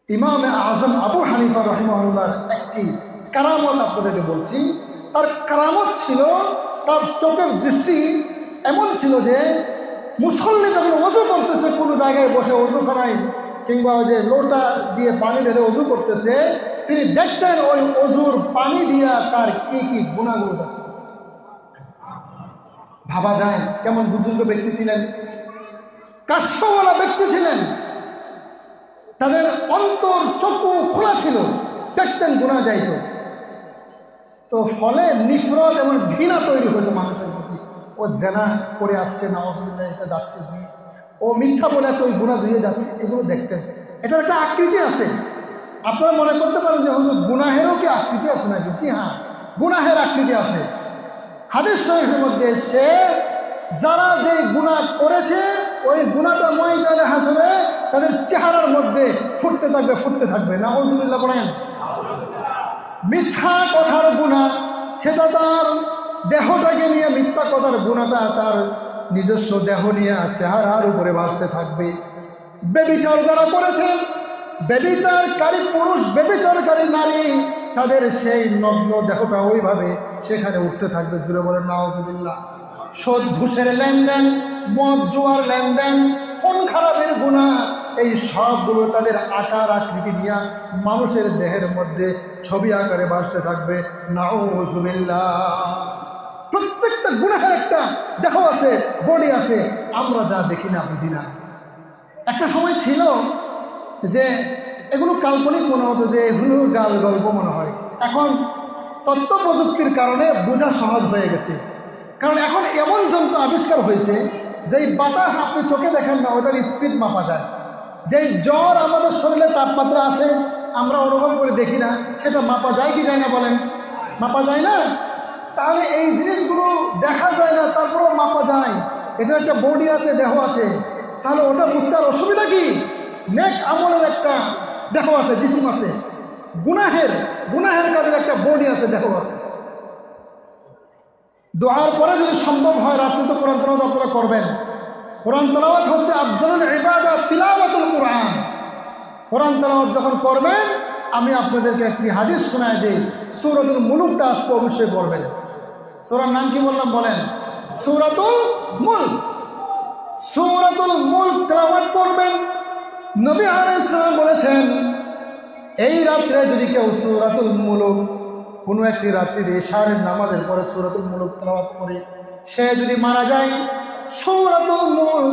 ইমাম আজম আবু হানিফা রাহিমাহুল্লাহর একটি কারামত আপনাদেরকে বলছি। তার কারামত ছিল, তার চোখের দৃষ্টি এমন ছিল যে মুসল্লি যখন অজু করতেছে, কোনো জায়গায় বসে অজুখানায় কিংবা ওই যে লোটা দিয়ে পানি ঢেলে অজু করতেছে, তিনি দেখতেন ওই অজুর পানি দিয়া তার কি কি গুণাগুলো যাচ্ছে। ভাবা যায় কেমন বুজুর্গ ব্যক্তি ছিলেন, কাশফওয়ালা ব্যক্তি ছিলেন, তাদের অন্তর চক্ষু খোলা ছিল, দেখতেন গুনাহ যাইত। তো ফলে নিফরত এবং ঘৃণা তৈরি হইতো মানুষের প্রতি। ও জেনা করে আসছে, নাউজুবিল্লাহ, এটা যাচ্ছে ধুয়ে, ও মিথ্যা বলে আছে, ওই গুনাহ ধুয়ে যাচ্ছে, এগুলো দেখতেন। এটার একটা আকৃতি আছে। আপনারা মনে করতে পারেন যে হুজুর গুনাহেরও কি আকৃতি আছে নাকি? জি হ্যাঁ, গুনাহের আকৃতি আছে। হাদিস শরীফের মধ্যে এসছে, যারা যে গুনাহ করেছে ওই গুনাহটা ময়দানে হাসরে তাদের চেহারার মধ্যে ফুটতে থাকবে, ফুটতে থাকবে। নাউজুবিল্লাহ বলেন। মিথ্যা কথার গুনাহ, সেটা তার দেহটাকে নিয়ে, মিথ্যা কথার গুনাহটা তার নিজস্ব দেহ নিয়ে চেহারার উপরে ভাসতে থাকবে। ব্যভিচার যারা করেছে, ব্যভিচারকারী পুরুষ, ব্যভিচারকারী নারী, তাদের সেই নগ্ন দেহটা ওইভাবে সেখানে উঠতে থাকবে। জুড়ে বলেন নাউজুবিল্লাহ। সুদ ঘুষের লেনদেন, মদ জুয়ার লেনদেন, খুন খারাপের গুনাহ, এই সবগুলো তাদের আকার আকৃতি নিয়ে মানুষের দেহের মধ্যে ছবি আকারে ভাসতে থাকবে। নাউজুবিল্লাহ। প্রত্যেকটা গুনাহের একটা দেহ আছে, বডি আছে, আমরা যা দেখি না, বুঝি না। একটা সময় ছিল যে এগুলো কাল্পনিক মনে হতো, যে এগুলো গাল গল্প মনে হয়। এখন তথ্য প্রযুক্তির কারণে বোঝা সহজ হয়ে গেছে। কারণ এখন এমন যন্ত্র আবিষ্কার হয়েছে, যেই বাতাস আপনি চোখে দেখেন না, ওটার স্পিড মাপা যায়। যেই জ্বর আমাদের শরীরে তাপমাত্রা আছে, আমরা অনুভব করে দেখি না, সেটা মাপা যায় কি যায় না বলেন? মাপা যায় না? তাহলে এই জিনিসগুলো দেখা যায় না, তারপরেও মাপা যায়। এটার একটা বডি আছে, দেহ আছে, তাহলে ওটা বুঝতে আর অসুবিধা কি? নেক আমলের একটা দেহ আছে, জিসিম আছে, গুনাহের কাজের একটা বডি আছে, দেহ আছে। দোয়ার পরে যদি সম্ভব হয় রাত্রে তো কোরআন তেলাওয়াত আপনারা করবেন। কোরআন তেলাওয়াত হচ্ছে আফজলুল ইবাদাত তিলাওয়াতুল কোরআন। কোরআন তেলাওয়াত যখন করবেন, আমি আপনাদেরকে একটি হাদিস শোনায় দিই। সূরাতুল মুলুকটা আজকে অবশ্যই পড়বেন। সূরার নাম কি বললাম বলেন? সূরাতুল মুলক। সূরাতুল মুলক তেলাওয়াত করবেন। নবী আলাইহিস সালাম বলেছেন, এই রাত্রে যদি কেউ সূরাতুল মুলক, কোনো একটি রাত্রিতে ইশারের নামাজের পরে সূরাতুল মুলক তেলাওয়াত করে সে যদি মারা যায়, সূরাতুল মুলক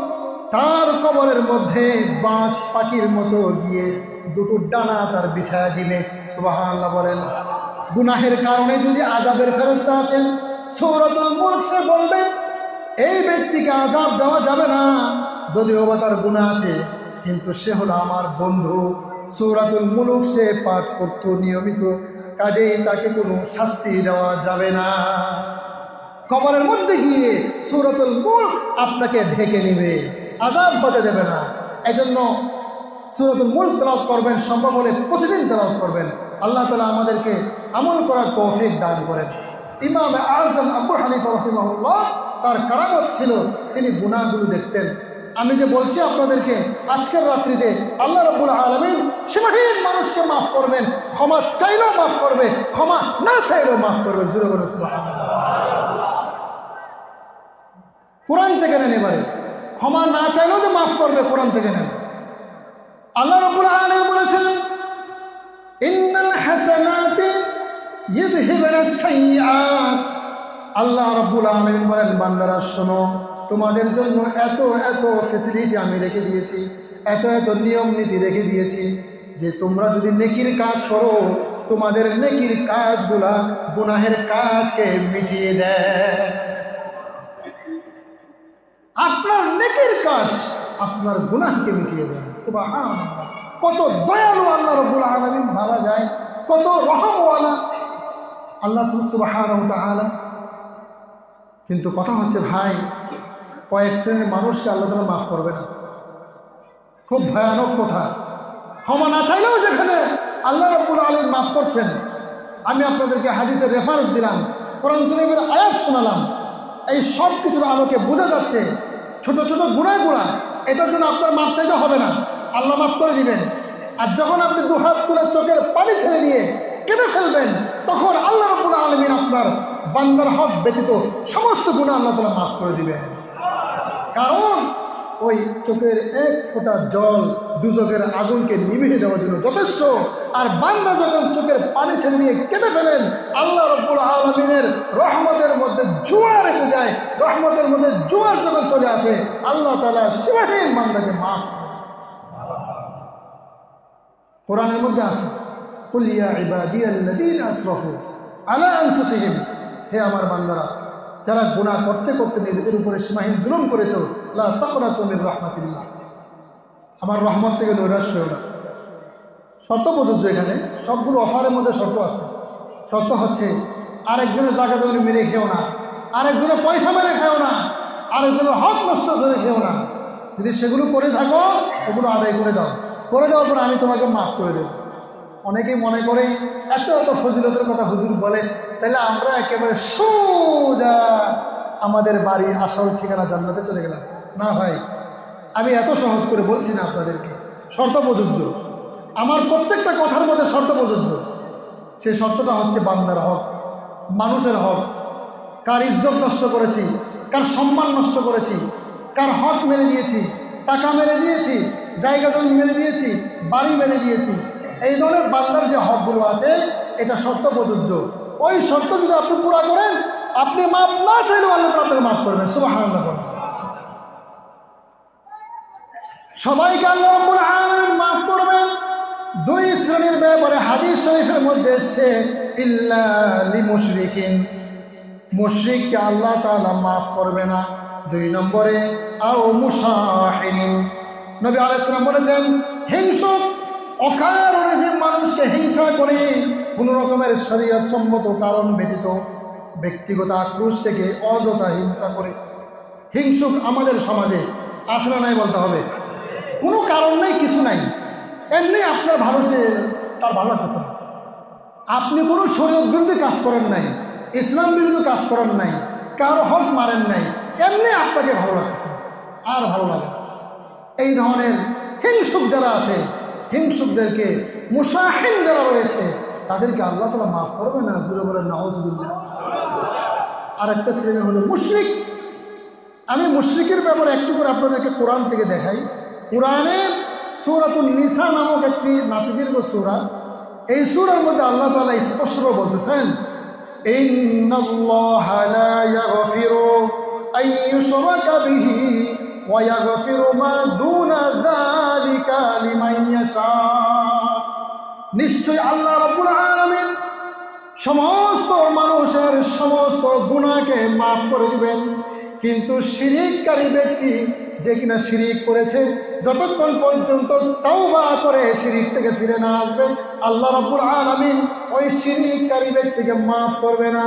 তার কবরের মধ্যে বাজ পাখির মতো গিয়ে দুটো ডানা তার বিছায়া দিবে। সুবহানাল্লাহ বলেন। গুনাহের কারণে যদি আযাবের ফেরেশতা আসেন, সূরাতুল মুলক সে বলবে এই ব্যক্তিকে আযাব দেওয়া যাবে না, যদিও বা তার গুনাহ আছে, কিন্তু সে হলো আমার বন্ধু। সূরাতুল মুলক সে পাঠ করত নিয়মিত, কাজেই তাকে কোনো শাস্তি দেওয়া যাবে না। কবরের মধ্যে গিয়ে সূরাতুল মুলক আপনাকে ঢেকে নেবে, আযাব হতে দেবে না। এজন্য সূরাতুল মুলক তেলাওয়াত করবেন, সম্ভব হলে প্রতিদিন তেলাওয়াত করবেন। আল্লাহ তাআলা আমাদেরকে আমল করার তৌফিক দান করেন। ইমাম আযম আবু হানিফা রাহিমাহুল্লাহ তার কারামত ছিল তিনি গুনাহগুলো দেখতেন। আমি যে বলছি আপনাদেরকে, আজকের রাত্রিতে আল্লাহ রাব্বুল আলামিন সীমাহীন মানুষকে মাফ করবেন, ক্ষমা চাইলেও মাফ করবে, ক্ষমা না চাইলেও মাফ করবে। জোরে বলুন সুবহানাল্লাহ। কোরআন থেকে নেন, এবারে ক্ষমা না চাইলেও যে মাফ করবে, কোরআন থেকে নেন। আল্লাহ রাব্বুল আলামিন বলেছেন, ইন্নাল হাসানাতি ইউযহিবুনাস সাইয়্যাত। আল্লাহ রাব্বুল আলামিন বলেন, বান্দারা শোনো, তোমাদের জন্য এত এত ফ্যাসিলিটি আমি রেখে দিয়েছি, এত এত নিয়ম নীতি রেখে দিয়েছি যে তোমরা যদি নেকির কাজ করো, তোমাদের নেকির কাজগুলা গুনাহের কাজকে মিটিয়ে দেয়। আপনার নেকির কাজ আপনার গুনাহকে মিটিয়ে দেয়। সুবহানাল্লাহ, কত দয়ালু আল্লাহ রাব্বুল আলামিন ভাবা যায়, কত রহমওয়ালা আল্লাহ সুবহানাহু ওয়া তাআলা। কিন্তু কথা হচ্ছে ভাই, কয়েক শ্রেণীর মানুষকে আল্লাহ তাআলা মাফ করবে না। খুব ভয়ানক কথা। ক্ষমা না চাইলেও যেখানে আল্লাহ রাব্বুল আলামিন মাফ করছেন। আমি আপনাদেরকে হাদিসের রেফারেন্স দিলাম, কোরআন শরীফের আয়াত শোনালাম। এই সব কিছুর আলোকে বোঝা যাচ্ছে ছোট ছোট গুনাহগুলা, এটার জন্য আপনার মাফ চাইতে হবে না, আল্লাহ মাফ করে দিবেন। আর যখন আপনি দুহাত তুলে চোখের পানি ছেড়ে দিয়ে কেঁদে ফেলবেন, তখন আল্লাহ রাব্বুল আলামিন আপনার বান্দার হক ব্যতীত সমস্ত গুনাহ আল্লাহ তাআলা মাফ করে দিবেন। কারণ ওই চোখের এক ফোঁটা জল দুজকের আগুনকে নিভিয়ে দেওয়ার জন্য যথেষ্ট। আর বান্দা যখন চোখের পানি ছেড়ে দিয়ে কেঁদে ফেলেন, আল্লাহ রাব্বুল আলামিনের রহমতের মধ্যে জোয়ার এসে যায়। রহমতের মধ্যে জোয়ার যখন চলে আসে, আল্লাহ তাআলা সীমাহীন বান্দাকে মাফ করেন। কোরআনের মধ্যে আছে, কুল ইয়া ইবাদিয়াল্লাযীনা আসরাফু আলা আনফুসিহিম, হে আমার বান্দারা যারা গুনাহ করতে করতে নিজেদের উপরে সীমাহীন জুলুম করেছ, লা তাকনাতু মির রাহমাতিল্লাহ, আমার রহমত থেকে নৈরাশ হও না। শর্ত প্রযোজ্য, এখানে সবগুলো অফারের মধ্যে শর্ত আছে। শর্ত হচ্ছে, আরেকজনের জায়গা জমি মেরে খেও না, আরেকজনের পয়সা মেরে খেও না, আরেকজনের হক নষ্ট করে খেও না। যদি সেগুলো করে থাকো, ওগুলো আদায় করে দাও। করে দেওয়ার পর আমি তোমাকে মাফ করে দেব। অনেকেই মনে করে এত এত ফজিলতের কথা হুজুর বলে, তাহলে আমরা একেবারে সোজা আমাদের বাড়ি আসল ঠিকানা জান্নাতে চলে গেলাম। না ভাই, আমি এত সহজ করে বলছি না আপনাদেরকে। শর্ত প্রযোজ্য, আমার প্রত্যেকটা কথার মধ্যে শর্ত প্রযোজ্য। সেই শর্তটা হচ্ছে বান্দার হক, মানুষের হক। কার ইজ্জত নষ্ট করেছি, কার সম্মান নষ্ট করেছি, কার হক মেরে দিয়েছি, টাকা মেরে দিয়েছি, জায়গা জমি মেরে দিয়েছি, বাড়ি মেরে দিয়েছি, এই ধরনের বান্দার যে হকগুলো আছে, এটা শর্ত প্রযোজ্য। ওই শর্ত যদি আপনি পুরা করেন, আপনি মাফ না চাইলেও আল্লাহ তাআলা আপনাকে মাফ করবেন। সুবহানাল্লাহ। সবাইকে আল্লাহ রাব্বুল আলামিন মাফ করবেন। দুই শ্রেণীর ব্যাপারে হাদিস শরীফের মধ্যে এসেছে, ইল্লা লিমুশরিকিন, মুশরিককে আল্লাহ তাআলা মাফ করবে না। দুই নম্বরে আও মুশাহিরিন, নবী আলাইহিস সালাম বলেছেন, হিংসুক, অকারণে যে মানুষকে হিংসা করে, কোনো রকমের শরীয়ত সম্মত কারণ ব্যতীত ব্যক্তিগত আক্রোশ থেকে অযথা হিংসা করে। হিংসুক আমাদের সমাজে আছে না নাই বলতে হবে। কোনো কারণ নেই, কিছু নাই, এমনি আপনার ভালো, সে তার ভালো লাগতেছে না। আপনি কোনো শরীয়ত বিরোধী কাজ করেন নাই, ইসলাম বিরোধী কাজ করেন নাই, কারো হক মারেন নাই, এমনি আপনাকে ভালো লাগতেছে আর ভালো লাগে না। এই ধরনের হিংসুক যারা আছে, হিংসুকদেরকে, মুশাহিন যারা রয়েছে, তাদেরকে আল্লাহ তাআলা মাফ করবে না। জোরে বলেন নাউযুবিল্লাহ। আর একটা শ্রেণী হলো মুশরিক। আমি মুশরিকের ব্যাপারে একটু করে আপনাদেরকে কোরআন থেকে দেখাই। কোরআনে সূরাতুন নিসা নামক একটি নাতিদীর্ঘ সূরা, এই সূরার মধ্যে আল্লাহ তাআলা স্পষ্টভাবে বলতেছেন, ইন্নাল্লাহা লা ইয়াগফিরু আইয়ুশরাকা বিহি ওয়া ইয়াগফিরু মা দুনা যালিকা লিমান ইয়াশা। নিশ্চয় আল্লাহ রাব্বুল আলামিন সমস্ত মানুষের সমস্ত গুনাহকে মাফ করে দিবেন, কিন্তু শিরিককারী ব্যক্তি যে কিনা শিরিক করেছে, যতক্ষণ পর্যন্ত তাওবা করে শিরিক থেকে ফিরে না আসবে, আল্লাহ রাব্বুল আলামিন ওই শিরিককারী ব্যক্তিকে মাফ করবে না।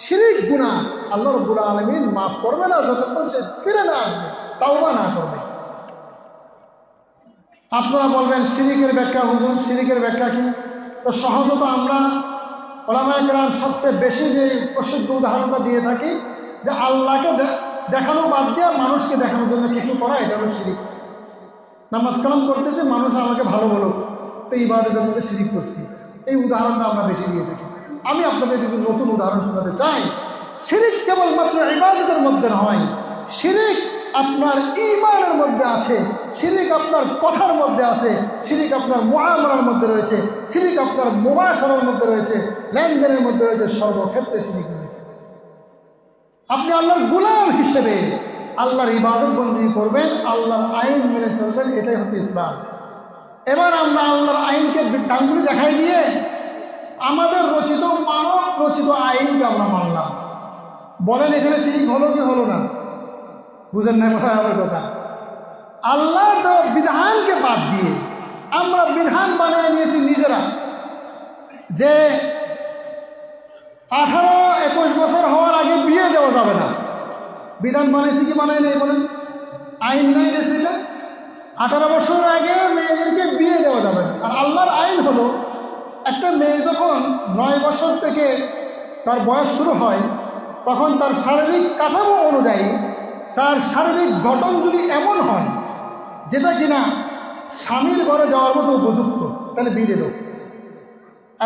শিরিক গুনাহ আল্লাহ রাব্বুল আলামিন মাফ করবে না যতক্ষণ সে ফিরে না আসবে, তাওবা না করবে। আপনারা বলবেন শিরিকের ব্যাখ্যা, হুজুর শিরিকের ব্যাখ্যা কি? তো সহজত আমরা উলামায়ে কেরাম সবচেয়ে বেশি যে প্রসিদ্ধ উদাহরণটা দিয়ে থাকি, যে আল্লাহকে দেখানো বাদ দিয়ে মানুষকে দেখানোর জন্য কিছু করা, এটা হলো শিরিক। নামাজ কালাম করতেছে, মানুষ আমাকে ভালো বলো, তো ইবাদতের মধ্যে শিরিক করছি। এই উদাহরণটা আমরা বেশি দিয়ে থাকি। আমি আপনাদের কিছু নতুন উদাহরণ শোনাতে চাই। শিরিক কেবলমাত্র ইবাদতের মধ্যে নয়, শিরিক আপনার ঈমানের মধ্যে আছে, শিরিক আপনার কথার মধ্যে আছে, শিরিক আপনার মুআমালার মধ্যে রয়েছে, শিরিক আপনার মুবাশারার মধ্যে রয়েছে, লেনদেনের মধ্যে রয়েছে, সর্বক্ষেত্রে শিরিক রয়েছে। আপনি আল্লাহর গোলাম হিসেবে আল্লাহর ইবাদত বন্দী করবেন, আল্লাহর আইন মেনে চলবেন, এটাই হচ্ছে ইসলাম। এবার আমরা আল্লাহর আইনকে বৃত্তাঙ্গুলি দেখাই দিয়ে আমাদের রচিত মানব রচিত আইনকে আমরা মানলাম। বলেন এখানে শিরিক হলো কি হলো না? বুঝেন না কথা? আমার কথা, আল্লাহর দেওয়া বিধানকে বাদ দিয়ে আমরা বিধান বানিয়ে নিয়েছি নিজেরা, যে 18-21 বছর হওয়ার আগে বিয়ে দেওয়া যাবে না। বিধান বানাইছি কি বানাই নাই বলেন? আইন নাই দেশে, 18 বছর আগে মেয়েদেরকে বিয়ে দেওয়া যাবে না। আর আল্লাহর আইন হলো, একটা মেয়ে যখন 9 বছর থেকে তার বয়স শুরু হয়, তখন তার শারীরিক কাঠামো অনুযায়ী তার শারীরিক গঠন যদি এমন হয় যেটা কিনা স্বামীর ঘরে যাওয়ার মতো উপযুক্ত, তাহলে বিয়ে দেব।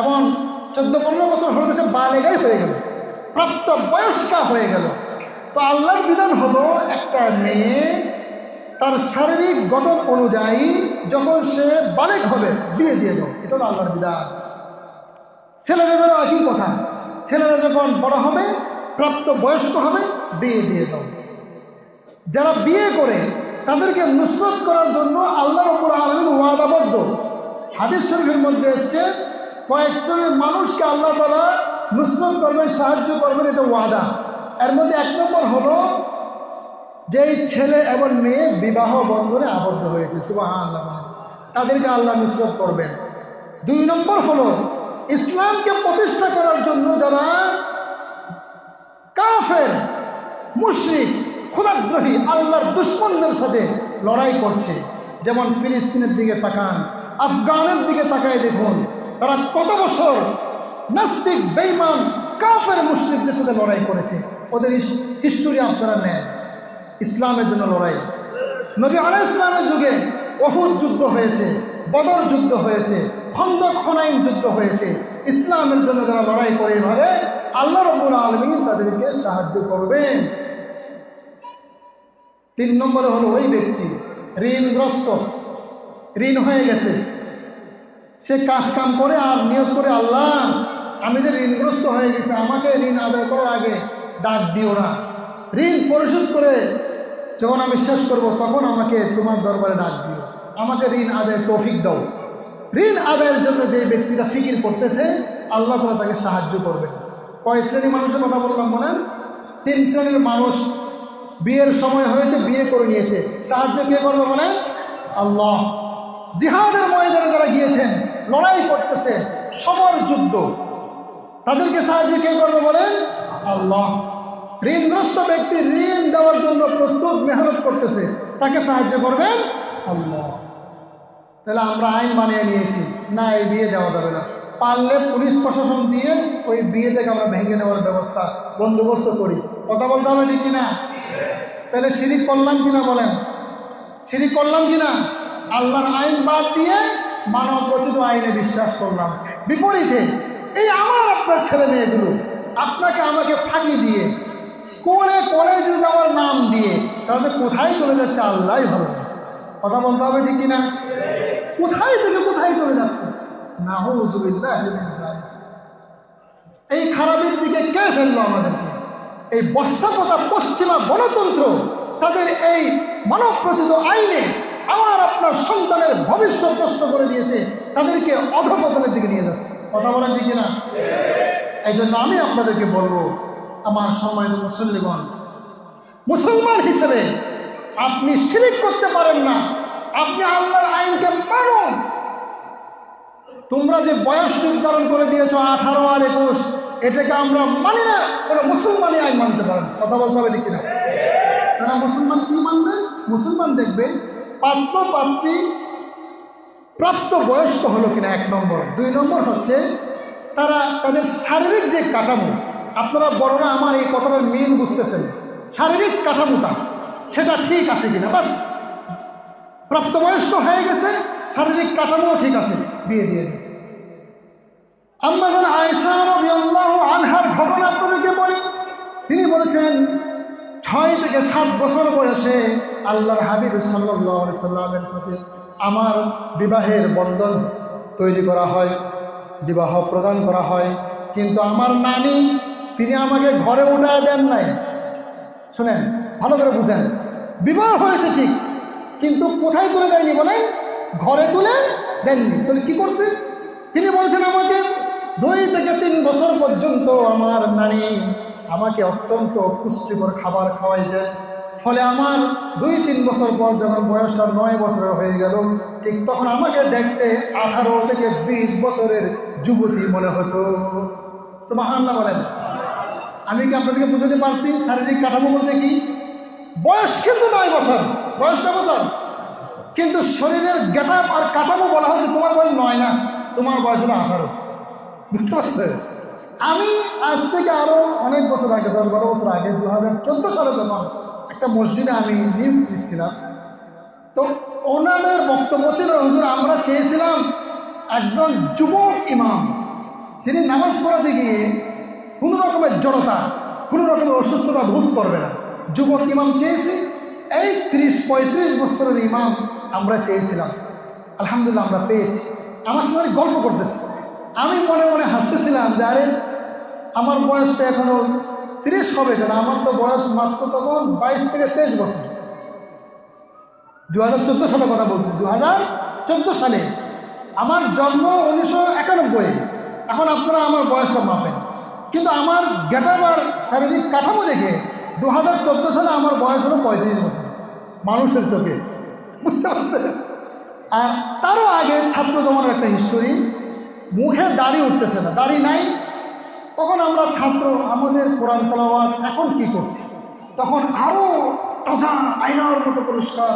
এবং 14-15 বছর হলে সে বালেগাই হয়ে গেল, প্রাপ্ত বয়স্কা হয়ে গেল। তো আল্লাহর বিধান হলো, একটা মেয়ে তার শারীরিক গঠন অনুযায়ী যখন সে বালেগ হবে বিয়ে দিয়ে দাও, এটা হলো আল্লাহর বিধান। ছেলেদেরও একই কথা, ছেলেরা যখন বড় হবে, প্রাপ্ত বয়স্ক হবে, বিয়ে দিয়ে দাও। যারা বিয়ে করে তাদেরকে নুসরত করার জন্য আল্লাহ রাব্বুল আলামিন ওয়াদাবদ্ধ। হাদিস শরীফের মধ্যে এসছে, কয়েক শ্রেণীর মানুষকে আল্লাহ তাআলা নুসরত করবেন, সাহায্য করবেন, এটা ওয়াদা। এর মধ্যে 1 নম্বর হলো, যেই ছেলে এবং মেয়ে বিবাহ বন্ধনে আবদ্ধ হয়েছে, সুবহানাল্লাহ, তাদেরকে আল্লাহ নুসরত করবেন। 2 নম্বর হলো, ইসলামকে প্রতিষ্ঠা করার জন্য যারা কাফের, মুশরিক, খোদাদ্রোহী, আল্লাহর দুশমনদের সাথে লড়াই করছে। যেমন ফিলিস্তিনের দিকে তাকান, আফগানের দিকে তাকায় দেখুন, তারা কত বছর নাস্তিক, বেঈমান, কাফের, মুশরিকদের সাথে লড়াই করেছে। ওদের হিস্টোরি আপনারা নেন। ইসলামের জন্য লড়াই। নবী আলাইহিস সালামের যুগে উহুদ যুদ্ধ হয়েছে, বদর যুদ্ধ হয়েছে, খন্দক, হুনাইন যুদ্ধ হয়েছে। ইসলামের জন্য যারা লড়াই করে, এভাবে আল্লাহ রাব্বুল আলামিন তাদেরকে সাহায্য করবেন। 3 নম্বরে হলো, ওই ব্যক্তি ঋণগ্রস্ত, ঋণ হয়ে গেছে, সে কাজ কাম করে আর নিয়ত করে, আল্লাহ আমি যে ঋণগ্রস্ত হয়ে গেছি, আমাকে ঋণ আদায় করার আগে ডাক দিও না। ঋণ পরিশোধ করে যখন আমি শেষ করব, তখন আমাকে তোমার দরবারে ডাক দিও, আমাকে ঋণ আদায়ের তৌফিক দাও। ঋণ আদায়ের জন্য যে ব্যক্তিটা ফিকির করতেছে, আল্লাহ তাআলা তাকে সাহায্য করবে। কয় শ্রেণীর মানুষের কথা বললাম বলেন? 3 শ্রেণীর মানুষ। বিয়ের সময় হয়েছে, বিয়ে করে নিয়েছে, সাহায্য কে করবে বলেন? আল্লাহ। জিহাদের ময়দানে যারা গিয়েছেন, লড়াই করতেছে, সমর যুদ্ধ, তাদেরকে সাহায্য কে করবে বলেন? আল্লাহ। ঋণগ্রস্ত ব্যক্তি ঋণ দেওয়ার জন্য প্রস্তুত, মেহনত করতেছে, তাকে সাহায্য করবেন আল্লাহ। তাহলে আমরা আইন বানিয়ে নিয়েছি, না এই বিয়ে দেওয়া যাবে না, পারলে পুলিশ প্রশাসন দিয়ে ওই বিয়েটাকে আমরা ভেঙে দেওয়ার ব্যবস্থা বন্দোবস্ত করি। কথা বলতে হবে ঠিক কিনা? তাহলে শিরিক করলাম কিনা বলেন? শিরিক করলাম কিনা? আল্লাহর আইন বাদ দিয়ে মানব রচিত আইনে বিশ্বাস করলাম। বিপরীতে এই আমার আপনার ছেলে মেয়েগুলো আপনাকে আমাকে ফাঁকি দিয়ে স্কুলে কলেজে যাওয়ার নাম দিয়ে তারা কোথায় চলে যাচ্ছে আল্লাহই ভালো। কথা বলতে হবে ঠিক কিনা? কোথায় থেকে কোথায় চলে যাচ্ছে, নাউযুবিল্লাহ মিন যালিক। এই খারাপের দিকে কে ফেললো আমাদেরকে? এই বস্তা পচা পশ্চিমা গণতন্ত্র তাদের এই মানব রচিত আইনে আমার আপনার সন্তানের ভবিষ্যৎ নষ্ট করে দিয়েছে, তাদেরকে অধঃপতনের দিকে নিয়ে যাচ্ছে। কথা বলেন ঠিক কিনা? এই জন্য আমি আপনাদেরকে বলবো, আমার সম্মানিত মুসল্লিগণ, মুসলমান হিসেবে আপনি শিরিক করতে পারেন না, আপনি আল্লাহর আইনকে মানুন। তোমরা যে বয়স নির্ধারণ করে দিয়েছ 18 আর 21, এটাকে আমরা মানি না, কোনো মুসলমানই আইন মানতে পারেন। কথা বলতে হবে ঠিক কিনা? তারা মুসলমান কি মানবে? মুসলমান দেখবে পাত্র পাত্রী প্রাপ্ত বয়স্ক হলো কিনা, 1 নম্বর। 2 নম্বর হচ্ছে তারা তাদের শারীরিক যে কাঠামো, আপনারা বড়রা আমার এই কথাটার মিন বুঝতেছেন, শারীরিক কাঠামোটা সেটা ঠিক আছে কিনা, বাস প্রাপ্তবয়স্ক হয়ে গেছে, শারীরিক কাঠামোও ঠিক আছে, বিয়ে দিয়ে দিই। আম্মা জান আয়েশা রাদিয়াল্লাহু আনহার ঘটনা আপনাদেরকে বলি। তিনি বলেছেন 6 থেকে 7 বছর বয়সে আল্লাহর হাবিব সাল্লাল্লাহু আলাইহি সাল্লামের সাথে আমার বিবাহের বন্ধন তৈরি করা হয়, বিবাহ প্রদান করা হয়। কিন্তু আমার নানি তিনি আমাকে ঘরে উঠায় দেন নাই। শুনেন, ভালো করে বুঝেন, বিবাহ হয়েছে ঠিক, কিন্তু কোথায় তুলে দেয়নি বলেন? ঘরে তুলে দেননি। তাহলে কি করছে? তিনি বলছেন আমাকে 2 থেকে 3 বছর পর্যন্ত আমার নানি আমাকে অত্যন্ত পুষ্টিকর খাবার খাওয়াই দেন। ফলে আমার 2-3 বছর পর যখন বয়সটা 9 বছরের হয়ে গেল, ঠিক তখন আমাকে দেখতে 18 থেকে 20 বছরের যুবতী মনে হতো। সুবহানাল্লাহ বলেন। আমি কি আপনাদেরকে বুঝাতে পারছি শারীরিক কাঠামো বলতে কি? বয়স কিন্তু 9 বছর, বয়স 9 বছর, কিন্তু শরীরের গেটআপ আর কাঠামো বলা হচ্ছে তোমার বয়স 9 না, তোমার বয়স হলো 18। বুঝতে পারছেন? আমি আজ থেকে আরো অনেক বছর আগে, 10-12 বছর আগে, 2014 সালে যখন একটা মসজিদে আমি নিয়োগ নিচ্ছিলাম, তো ওনাদের বক্তব্য ছিল, হুজুর আমরা চেয়েছিলাম একজন যুবক ইমাম, যিনি নামাজ পড়াতে গিয়ে কোনো রকমের জড়তা, কোনো রকমের অসুস্থতা বোধ করবে না, যুবক ইমাম চেয়েছি। এই 30-35 বছরের ইমাম আমরা চেয়েছিলাম, আলহামদুলিল্লাহ আমরা পেয়েছি। আমার সঙ্গে গল্প করতেছি, আমি মনে মনে হাসতেছিলাম যে আরে আমার বয়স তো এখনো 30 হবে কেন, আমার তো বয়স মাত্র তখন 22 থেকে 23 বছর। 2014 সালে কথা বলছি, 2014 সালে আমার জন্ম 1991। এখন আপনারা আমার বয়সটা মাপেন, কিন্তু আমার গেটআপ আর শারীরিক কাঠামো দেখে 2014 সালে আমার বয়স হলো 35 বছর মানুষের চোখে। বুঝতে পারছেন? আর তারও আগে ছাত্র জমানার একটা হিস্টোরি, মুখে দাড়ি উঠতেছে না, দাড়ি নাই। তখন আমরা ছাত্র, আমাদের কোরআন তেলাওয়াত এখন কি করছি, তখন আরও তাজা আয়নার মতো পরিষ্কার,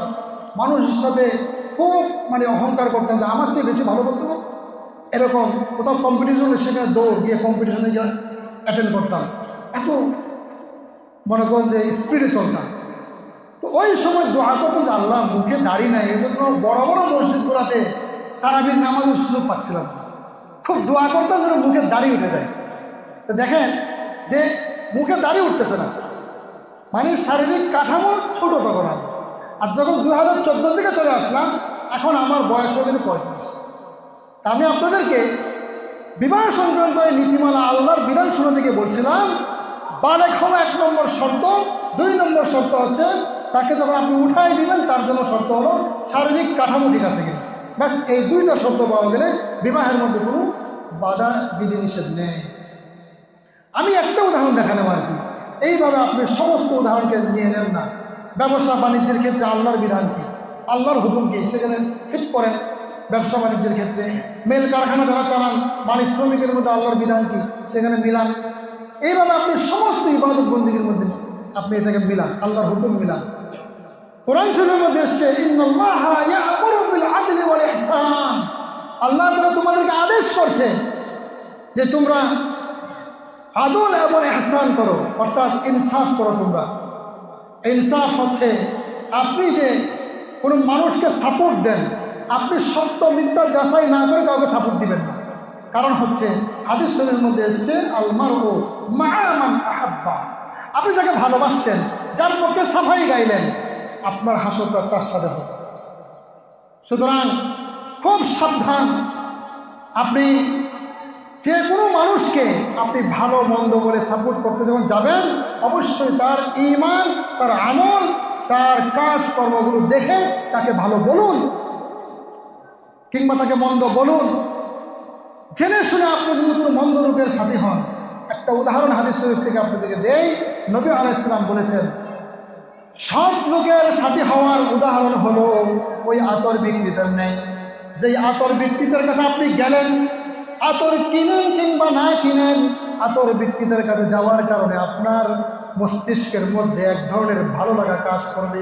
মানুষের সাথে খুব অহংকার করতাম যে আমার চেয়ে বেশি ভালো করতে পারবো, এরকম কোথাও কম্পিটিশন হলে সেখানে দৌড় গিয়ে কম্পিটিশনে গিয়ে অ্যাটেন্ড করতাম, এত মনে করেন যে স্পিডে চলতাম। তো ওই সময় দোয়া করতাম যে আল্লাহ মুখে দাড়ি নাই, এই জন্য বড় বড় মসজিদগুলোতে তারাবির নামাজের সুযোগ পাচ্ছিলাম, খুব দোয়া করতাম যেন মুখে দাড়ি উঠে যায়। তো দেখেন যে মুখে দাড়ি উঠতেছে না, শারীরিক কাঠামো ছোট তখন। আর যখন 2014 থেকে চলে আসলাম, এখন আমার বয়স হয়ে গেছে 35। তা আমি আপনাদেরকে বিবাহ সংক্রান্ত এই নীতিমালা আল্লাহর বিধান শুনে থেকে বলছিলাম, বালেগ হওয়া 1 নম্বর শর্ত, 2 নম্বর শর্ত হচ্ছে তাকে যখন আপনি উঠাই দিবেন তার জন্য শর্ত হলো শারীরিক কাঠামো ঠিক আছে কিনা। ব্যাস এই 2টা শর্ত পাওয়া গেলে বিবাহের মধ্যে কোনো বাধা বিধিনিষেধ নেই। আমি একটা উদাহরণ দেখালাম আর কি, এইভাবে আপনি সমস্ত উদাহরণকে নিয়ে নেন না। ব্যবসা বাণিজ্যের ক্ষেত্রে আল্লাহর বিধান কি, আল্লাহর হুকুম কি, সেখানে ফিট করেন। ব্যবসা বাণিজ্যের ক্ষেত্রে মেল কারখানা যারা চালান, মালিক শ্রমিকের মধ্যে আল্লাহর বিধান কি, সেখানে মিলান। এইভাবে আপনি সমস্ত ইবাদত বন্দিগির মধ্যে আপনি এটাকে মিলান, আল্লাহর হুকুম মিলান। কোরআন শরীফের মধ্যে এসছে ইন্নাল্লাহা ইয়া'মুরু বিল আদলি ওয়াল ইহসান, আল্লাহ তাআলা তোমাদেরকে আদেশ করছে যে তোমরা আদল এবং ইহসান করো, অর্থাৎ ইনসাফ করো। তোমরা ইনসাফ হচ্ছে আপনি যে কোনো মানুষকে সাপোর্ট দেন, আপনি সত্য মিথ্যা যাচাই না করে কাউকে সাপোর্ট দিবেন না। কারণ হচ্ছে হাদিস শরীফের মধ্যে এসেছে আল মারউ মা'a মান আহাব্বা, আপনি যাকে ভালোবাসছেন, যার পক্ষে সাফাই গাইলেন, আপনার হাসরটা তার সাথে হবে। সুতরাং খুব সাবধান, আপনি যে কোনো মানুষকে আপনি ভালো মন্দ বলে সাপোর্ট করতে যখন যাবেন, অবশ্যই তার ঈমান, তার আমল, তার কাজকর্মগুলো দেখে তাকে ভালো বলুন কিংবা তাকে মন্দ বলুন। জেনে শুনে আপনি যদি কোনো মন্দ লোকের সাথী হন, একটা উদাহরণ হাদিস শরীফ থেকে আপনাদেরকে দেই। নবী আলাইহিস সালাম বলেছেন, সৎ লোকের সাথী হওয়ার উদাহরণ হলো ওই আতর বিক্রেতার ন্যায়। যেই আতর বিক্রেতার কাছে আপনি গেলেন, আতর কিনেন কিংবা না কিনেন, আতর বিক্রেতার কাছে যাওয়ার কারণে আপনার মস্তিষ্কের মধ্যে এক ধরনের ভালো লাগা কাজ করবে।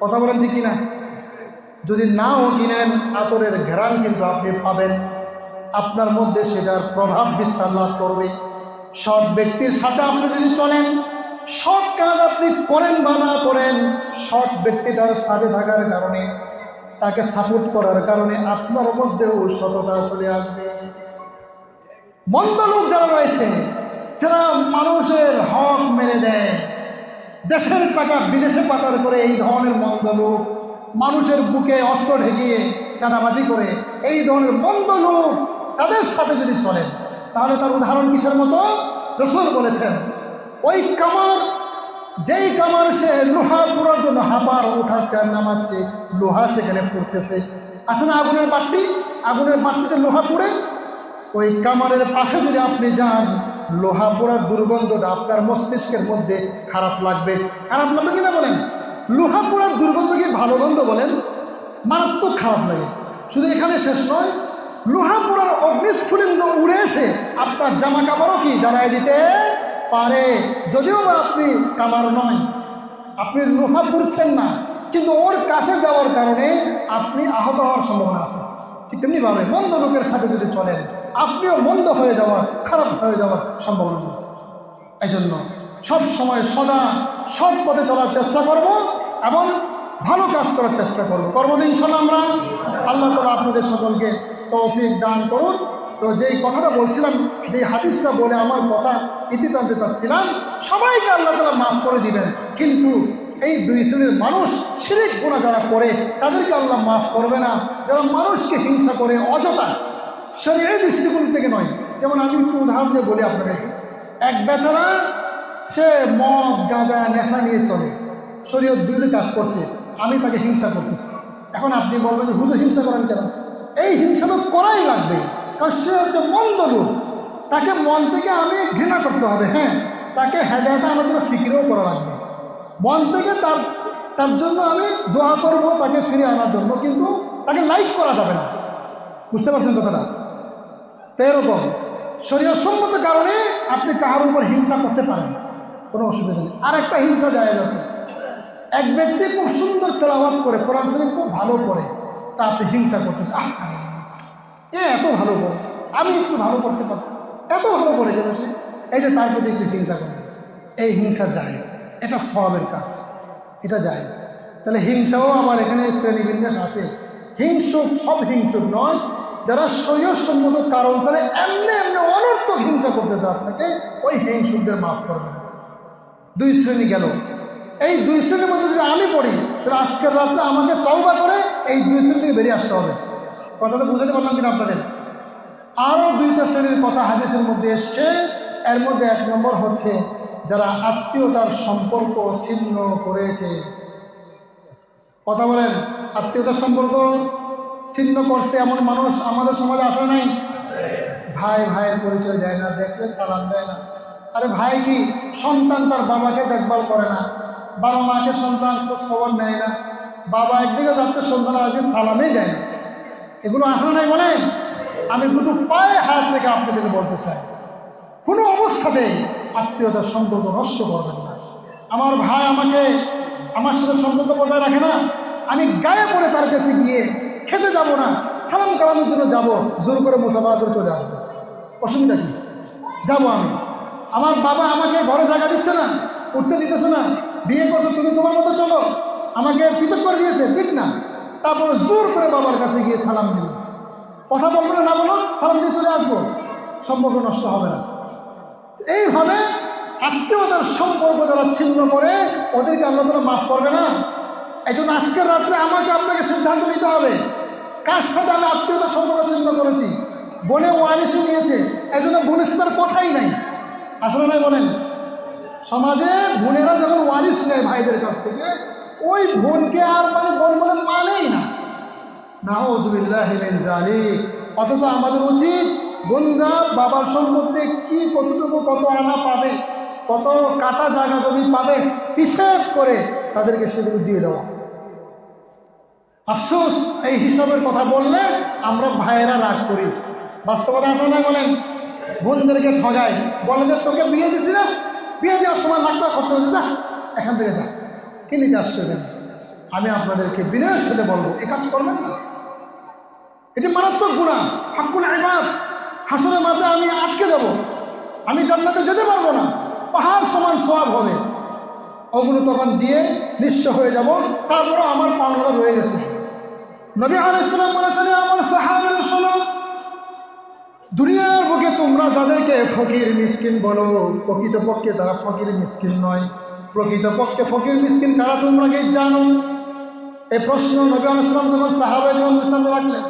কথা বলেন ঠিক কিনা? যদি নাও কিনেন, আতরের ঘ্রাণ কিন্তু আপনি পাবেন, আপনার মধ্যে সেটার প্রভাব বিস্তার লাভ করবে। সৎ ব্যক্তির সাথে আপনি যদি চলেন, সৎ কাজ আপনি করেন বা না করেন, সৎ ব্যক্তি তার সাথে থাকার কারণে, তাকে সাপোর্ট করার কারণে আপনার মধ্যেও সততা চলে আসবে। মন্দ লোক যারা রয়েছে, যারা মানুষের হক মেরে দেয়, দেশের টাকা বিদেশে পাচার করে, এই ধরনের মন্দ লোক, মানুষের বুকে অস্ত্র ঢেকিয়ে চাঁদাবাজি করে, এই ধরনের মন্দ লোক তাদের সাথে যদি চলেন, তাহলে তার উদাহরণ কিসের মতো? রাসূল বলেছেন, ওই কামার, যেই কামার সে লোহা পোড়ার জন্য হাঁপার উঠাচ্ছে আর নামাচ্ছে, লোহা সেখানে পড়তেছে, আছে না আগুনের বাতি, আগুনের বাতিতে লোহা পুড়ে, ওই কামারের পাশে যদি আপনি যান, লোহা পোড়ার দুর্গন্ধটা আপনার মস্তিষ্কের মধ্যে খারাপ লাগবে। খারাপ লাগবে কিনা বলেন? লোহা পোড়ার দুর্গন্ধ কি ভালো গন্ধ বলেন? মারাত্মক খারাপ লাগে। শুধু এখানে শেষ নয়, লোহা পোড়ার অগ্নিস্ফুলিঙ্গ উড়ে এসে আপনার জামা কাপড়ও কি জ্বালায় দিতে পারে। যদিও বা আপনি কামার নয়, আপনি লোহা পুড়ছেন না, কিন্তু ওর কাছে যাওয়ার কারণে আপনি আহত হওয়ার সম্ভাবনা আছে। ঠিক তেমনিভাবে মন্দ লোকের সাথে যদি চলেন, আপনিও মন্দ হয়ে যাওয়ার, খারাপ হয়ে যাওয়ার সম্ভাবনা রয়েছে। এই জন্য সবসময় সদা সৎ পথে চলার চেষ্টা করব এবং ভালো কাজ করার চেষ্টা করব। কর্মদিন ইনশাআল্লাহ আমরা, আল্লাহ তাআলা আপনাদের সকলকে তৌফিক দান করুন। তো যেই কথাটা বলছিলাম, যে হাদিসটা বলে আমার কথা ইতি টানতে চাচ্ছিলাম, সবাইকে আল্লাহ তাআলা মাফ করে দিবেন, কিন্তু এই দুই শ্রেণীর মানুষ, শিরক গুনাহ যারা করে তাদেরকে আল্লাহ মাফ করবে না। যারা মানুষকে হিংসা করে অযথা, শরীয়তের দৃষ্টিকোণ থেকে নয়। যেমন আমি একটু উদাহরণ দিয়ে বলি আপনাদেরকে, এক বেচারা সে মদ গাঁজা নেশা নিয়ে চলে, শরীয়ত বিরোধী কাজ করছে, আমি তাকে হিংসা করতেছি। এখন আপনি বলবেন যে হুজুর হিংসা করেন কেন? এই হিংসা তো করাই লাগবে, কারণ সে হচ্ছে মন্দ লোক, তাকে মন থেকে আমি ঘৃণা করতে হবে। হ্যাঁ, তাকে হেদায়েতে আনার জন্য ফিকিরও করা লাগবে, মন থেকে তার জন্য আমি দোয়া করব তাকে ফিরে আনার জন্য, কিন্তু তাকে লাইক করা যাবে না। বুঝতে পারছেন কথাটা? তো এরকম শরীয়ত সম্মত কারণে আপনি কাহার উপর হিংসা করতে পারেন, কোনো অসুবিধা নেই। আর একটা হিংসা জায়েজ আছে, এক ব্যক্তি খুব সুন্দর তেলাওয়াত করে, কোরআন শরীফ খুব ভালো পড়ে, তা আপনি হিংসা করতেছেন, এত ভালো পড়ে, আমি একটু ভালো পড়তে পারতাম, এত ভালো পড়ে গেল সে, এই যে তার প্রতি একটু হিংসা করবে, এই হিংসা জায়েজ, এটা সওয়াবের কাজ, এটা জায়েজ। তাহলে হিংসাও আমার এখানে শ্রেণীবিন্যাস আছে। হিংসুক সব হিংসুক নয়, যারা শরীয়ত সম্মত কারণ ছাড়া এমনি এমনি অনর্থক হিংসা করতেছে আপনাকে, ওই হিংসুকদের মাফ করবেন। দুই শ্রেণী গেল। এই দুই শ্রেণীর মধ্যে যদি আমি পড়ি, তাহলে আজকের রাত্রে আমাকে তওবা করে এই দুই শ্রেণী থেকে বেরিয়ে আসতে হবে। কথাটা বুঝাতে পারলাম কিনা আপনাদের? আরও দুইটা শ্রেণীর কথা হাদিসের মধ্যে এসছে। এর মধ্যে এক নম্বর হচ্ছে যারা আত্মীয়তার সম্পর্ক ছিন্ন করেছে। কথা বলেন, আত্মীয়তার সম্পর্ক ছিন্ন করছে এমন মানুষ আমাদের সমাজে আসে নাই? ভাই ভাইয়ের পরিচয় দেয় না, দেখলে সালাম দেয় না। আরে ভাই কি সন্তান তার বাবাকে দেখভাল করে না, বাবা মাকে সন্তান খোঁজ খবর নেয় না, বাবা একদিকে যাচ্ছে সন্তান আরেকদিকে সালামই দেয় না। এগুলো আসে নাই বলেন? আমি দুটো পায়ে হাত রেখে আপনাদেরকে বলতে চাই, কোনো অবস্থাতেই আত্মীয়তার সম্পর্ক নষ্ট করবেন না। আমার ভাই আমাকে আমার সাথে সম্পর্ক বজায় রাখে না, আমি গায়ে পড়ে তার কাছে গিয়ে খেতে যাব না, সালাম কালামের জন্য যাব, জোর করে মুসাফা করে চলে আসবো, অসুবিধা কি? যাবো আমি। আমার বাবা আমাকে ঘরে জায়গা দিচ্ছে না, উঠতে দিতেছে না, বিয়ে করছো তুমি তোমার মতো চলো, আমাকে পৃথক করে দিয়েছে, দিক না, তারপরে জোর করে বাবার কাছে গিয়ে সালাম দিল, কথা বলবো না, না বলো, সালাম দিয়ে চলে আসবো, সম্পর্ক নষ্ট হবে না। এইভাবে আত্মীয়তার সম্পর্ক যারা ছিন্ন করে, ওদেরকে আল্লাহ তাআলা মাফ করবে না। এই জন্য আজকের রাত্রে আমাকে আপনাকে সিদ্ধান্ত নিতে হবে, কার সাথে আমি আত্মীয়তার সম্পর্ক ছিন্ন করেছি। বোনে ওয়ারিসে নিয়েছে, এই জন্য বোনের সাথে কথাই নাই, আসলে নাই বলেন? সমাজে বোনেরা যখন ওয়ারিস নেয় ভাইদের কাছ থেকে, ওই বোনকে আর বোন বলে মানেই না। নাউযুবিল্লাহি মিন যালিক। অথচ আমাদের উচিত বোনরা বাবার সম্পত্তিতে কি কতটুকু কত আনা পাবে, কত কাটা জায়গা জমি পাবে, হিসাব করে তাদেরকে সেগুলো দিয়ে দেওয়া। আফসোস, এই হিসাবের কথা বললে আমরা ভাইয়েরা রাগ করি। বাস্তবতা আছে না বলেন? বোনদেরকে ঠগাই, বলে যে তোকে বিয়ে দিছি না, বিয়ে দেওয়ার সময় লাখ টাকা খরচ হয়েছে, যা এখান থেকে যা, কি নিতে আসছো এখানে? আমি আপনাদেরকে বিনয়ের সাথে বলবো, এই কাজ করবেন না। এটি মারাত্মক গুনাহ, হাক্কুল ইবাদ। হাসরের মাঠে আমি আটকে যাব, আমি জান্নাতে যেতে পারবো না, পাহাড় সমান সওয়াব হবে। ওগুলো তখন দিয়ে নিঃস্ব হয়ে যাব, তারপরও আমার পাওনাদার রয়ে গেছে। নবী আলাইহিস সালাম বলেছেন, আমার সাহাবারা শোনো, দুনিয়ার বুকে তোমরা যাদেরকে ফকির মিসকিন বলো, প্রকৃতপক্ষে তারা ফকির মিসকিন নয়। প্রকৃতপক্ষে ফকির মিসকিন কারা তোমরা কি জানো? এই প্রশ্ন নবী আলাইহিস সালাম যখন সাহাবা ইকরামদের সামনে রাখলেন,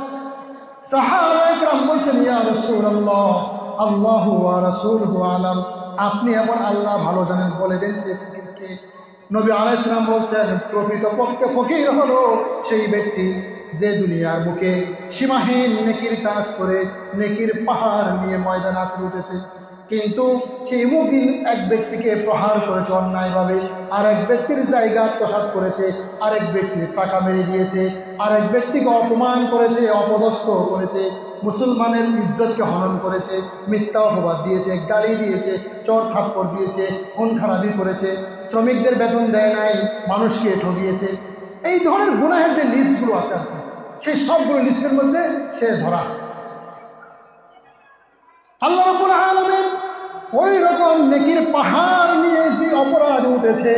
সাহাবা ইকরাম বলছেন, ইয়া রাসূলুল্লাহ, আল্লাহু ওয়া রাসূলুহু আলাম। আপনি এমন আল্লাহ ভালো জানেন, বলে দেন সে ফকিরকে। নবী আলাইহিস সালাম বলছেন, প্রকৃতপক্ষে ফকির হলো সেই ব্যক্তি যে দুনিয়ার বুকে সীমাহীন নেকির কাজ করে নেকির পাহাড় নিয়ে ময়দানে আছড়ে উঠেছে, কিন্তু সে এমন এক ব্যক্তিকে প্রহার করেছে অন্যায়ভাবে, আরেক ব্যক্তির জায়গা আত্মসাৎ করেছে, আরেক ব্যক্তির টাকা মেরে দিয়েছে, আরেক ব্যক্তিকে অপমান করেছে, অপদস্থ করেছে, মুসলমানের ইজ্জতকে হনন করেছে, মিথ্যা অপবাদ দিয়েছে, গালি দিয়েছে, চর থাপ্পড় দিয়েছে, খুন খারাপি করেছে, শ্রমিকদের বেতন দেয় নাই, মানুষকে ঠকিয়েছে। এই ধরনের গুনাহের যে লিস্টগুলো আছে আর কি, সেই সবগুলো লিস্টের মধ্যে সে ধরা। আল্লাহ রাব্বুল আলামিন ওই রকম নেকির পাহাড় নিয়ে এসে অপরাধ উঠেছে,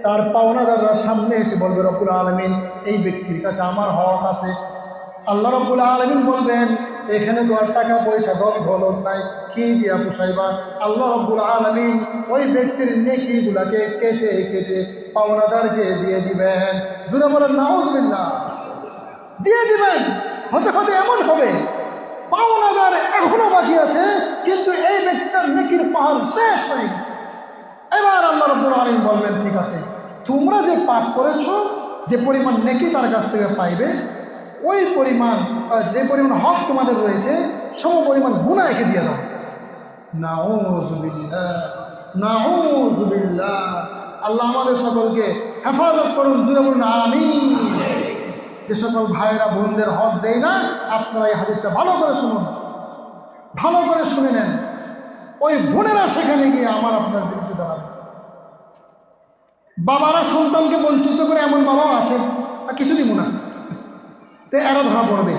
তার পাওনাদাররা সামনে এসে বলবে, রব্বুল আলামিন এই ব্যক্তির কাছে আমার হক আছে। আল্লাহ রাব্বুল আলামিন বলবেন, এখানে তো আর টাকা পয়সা দৌলত নাই, কি দিয়া পুষাইবা? আল্লাহ রাব্বুল আলামিন ওই ব্যক্তির নেকিগুলাকে কেটে কেটে পাওনাদারকে দিয়ে দিবেন। জোরে বলেন নাউজুবিল্লাহ। দিয়ে দিবেন। হতে হতে এমন হবে পাওনাদার এখনো বাকি আছে, কিন্তু এই ব্যক্তির নেকির পাহাড় শেষ হয়ে গেছে। এবার আল্লাহ রাব্বুল আলামিন বলবেন, ঠিক আছে, তোমরা যে পাপ করেছো, যে পরিমাণ নেকি তার কাছ থেকে পাইবে, ওই পরিমাণ যে পরিমাণ হক তোমাদের রয়েছে সম পরিমাণ গুনাহ একে দিয়ে দাও। নাউযুবিল্লাহ, নাউযুবিল্লাহ। আল্লাহ আমাদের সকলকে হেফাজত করুন, জোরে বলুন আমিন। যে সকল ভাইয়েরা বোনদের হক দেয় না, আপনারা এই হাদিসটা ভালো করে শুনুন, ভালো করে শুনে নেন। ওই বোনেরা সেখানে গিয়ে আমার আপনার বিরুদ্ধে দাঁড়াবে। বাবারা সন্তানকে বঞ্চিত করে এমন বাবাও আছে, কিছু দিব না, তো এরা ধরা পড়বে।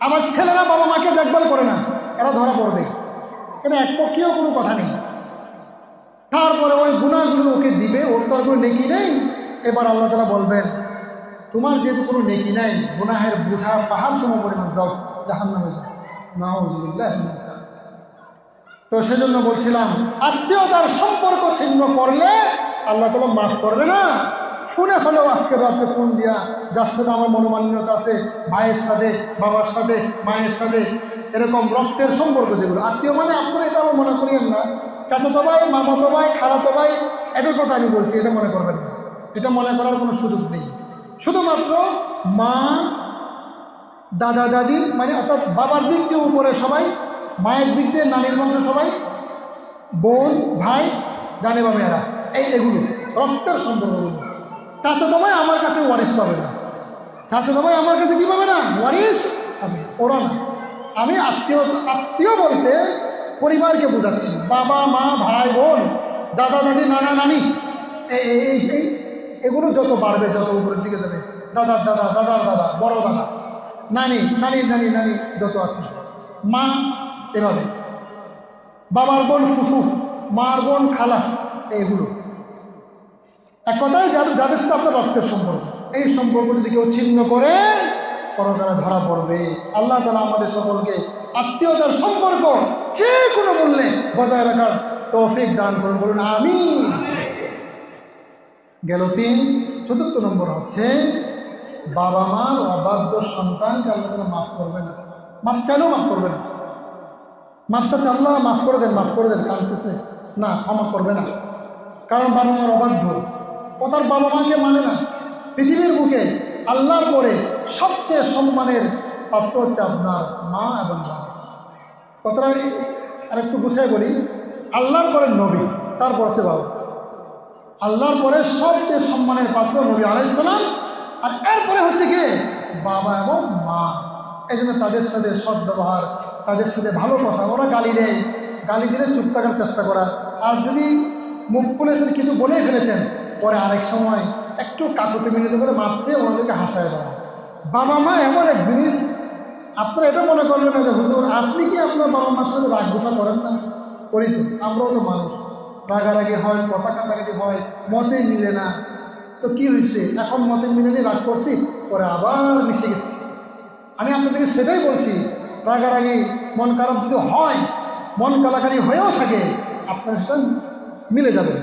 আবার ছেলেরা বাবা মাকে দেখভাল করে না, এরা ধরা পড়বে। এখানে একপক্ষীয় কোনো কথা নেই। তারপরে ওই গুনাহগুলো ওকে দিবে, ওর তো আর কোনো নেকি নেই। এবার আল্লাহ তাআলা বলবেন, তোমার যেহেতু কোনো নেকি নাই, গুনাহের বোঝা পাহাড় সম পরিমাণ, যাও জাহান্নামে যাও। নাউযুবিল্লাহ। তো সেজন্য বলছিলাম, আত্মীয়তার সম্পর্ক ছিন্ন করলে আল্লাহ তাআলা মাফ করবে না। ফোনে হলেও আজকের রাত্রে ফোন দিয়া, যার সাথে আমার মনোমালিন্যতা আছে, ভাইয়ের সাথে, বাবার সাথে, মায়ের সাথে, এরকম রক্তের সম্পর্ক যেগুলো, আত্মীয় মানে আপনারা এটা আমার মনে করিয়েন না, চাচাতো ভাই, মামাতো ভাই, খালাতো ভাই, এদের কথা আমি বলছি, এটা মনে করবেন না। এটা মনে করার কোনো সুযোগ নেই। শুধুমাত্র মা, দাদা দাদি, মানে অর্থাৎ বাবার দিক দিয়ে উপরে সবাই, মায়ের দিক দিয়ে নানির বংশ সবাই, বোন, ভাই, ডানে বামে এরা, এগুলো রক্তের সম্পর্কগুলো। চাচাতো ভাই আমার কাছে ওয়ারিশ পাবে না, চাচাতো ভাই আমার কাছে কি পাবে না, ওয়ারিশ পাবে ওরা না। আমি আত্মীয় বলতে পরিবারকে বোঝাচ্ছি, বাবা মা, ভাই বোন, দাদা দাদি, নানা নানি, এগুলো যত বাড়বে, যত উপরের দিকে যাবে, দাদার দাদা, দাদার দাদা, বড় দাদা, নানি, নানির নানি, নানি যত আছে, মা, এভাবে বাবার বোন ফুফু, মার বোন খালা, এইগুলো এক কথায় যাদের সাথে আপনার রক্তের সম্পর্ক, এই সম্পর্ক যদি কেউ ছিন্ন করে পরকালে ধরা পড়বে। আল্লাহ তাআলা আমাদের সকলকে আত্মীয়তার সম্পর্ক যে কোনো মূল্যে বজায় রাখার তৌফিক দান করুন, বলুন আমিন। গেল 3। 4 নম্বর হচ্ছে, বাবা মার অবাধ্য সন্তানকে আল্লাহ তাআলা মাফ করবে না। মাফ চাইলেও মাফ করবে না। মাফ চাচ্ছে, আল্লাহ মাফ করে দেন, মাফ করে দেন, কাঁদতেছে না, ক্ষমা করবে না। কারণ বাবা মার অবাধ্য, ও তার বাবা মাকে মানে না। পৃথিবীর বুকে আল্লাহর পরে সবচেয়ে সম্মানের পাত্র হচ্ছে আপনার মা এবং বাবা। কথাটা আর একটু গুছিয়ে বলি, আল্লাহর পরে নবী, তারপর হচ্ছে বাবা। আল্লাহর পরে সবচেয়ে সম্মানের পাত্র নবী আলাইহিস সালাম, আর এরপরে হচ্ছে কি বাবা এবং মা। এই জন্য তাদের সাথে সৎ ব্যবহার, তাদের সাথে ভালো কথা। ওরা গালি দেয়, গালি দিলে চুপ থাকার চেষ্টা করা, আর যদি মুখ খুলেছেন কিছু বলে ফেলেছেন, পরে আরেক সময় একটু কাকুতি মিনতি করে মাপ চেয়ে ওনাদেরকে হাসায় দেওয়া। বাবা মা এমন এক জিনিস, আপনারা এটা মনে করবেন না যে হুজুর আপনি কি আপনার বাবা মার সাথে রাগ গুসা করেন না, করি তো, আমরাও তো মানুষ, রাগারাগি হয়, কথা কাটাকাটি হয়, মতে মিলে না। তো কি হয়েছে, এখন মতে মিলেনি, রাগ করছি, পরে আবার মিশে গেছি। আমি আপনাদেরকে সেটাই বলছি, রাগারাগি মন খারাপ যদি হয়, মন কালাকালি হয়েও থাকে, আপনারা সেটা মিলে যাবেন,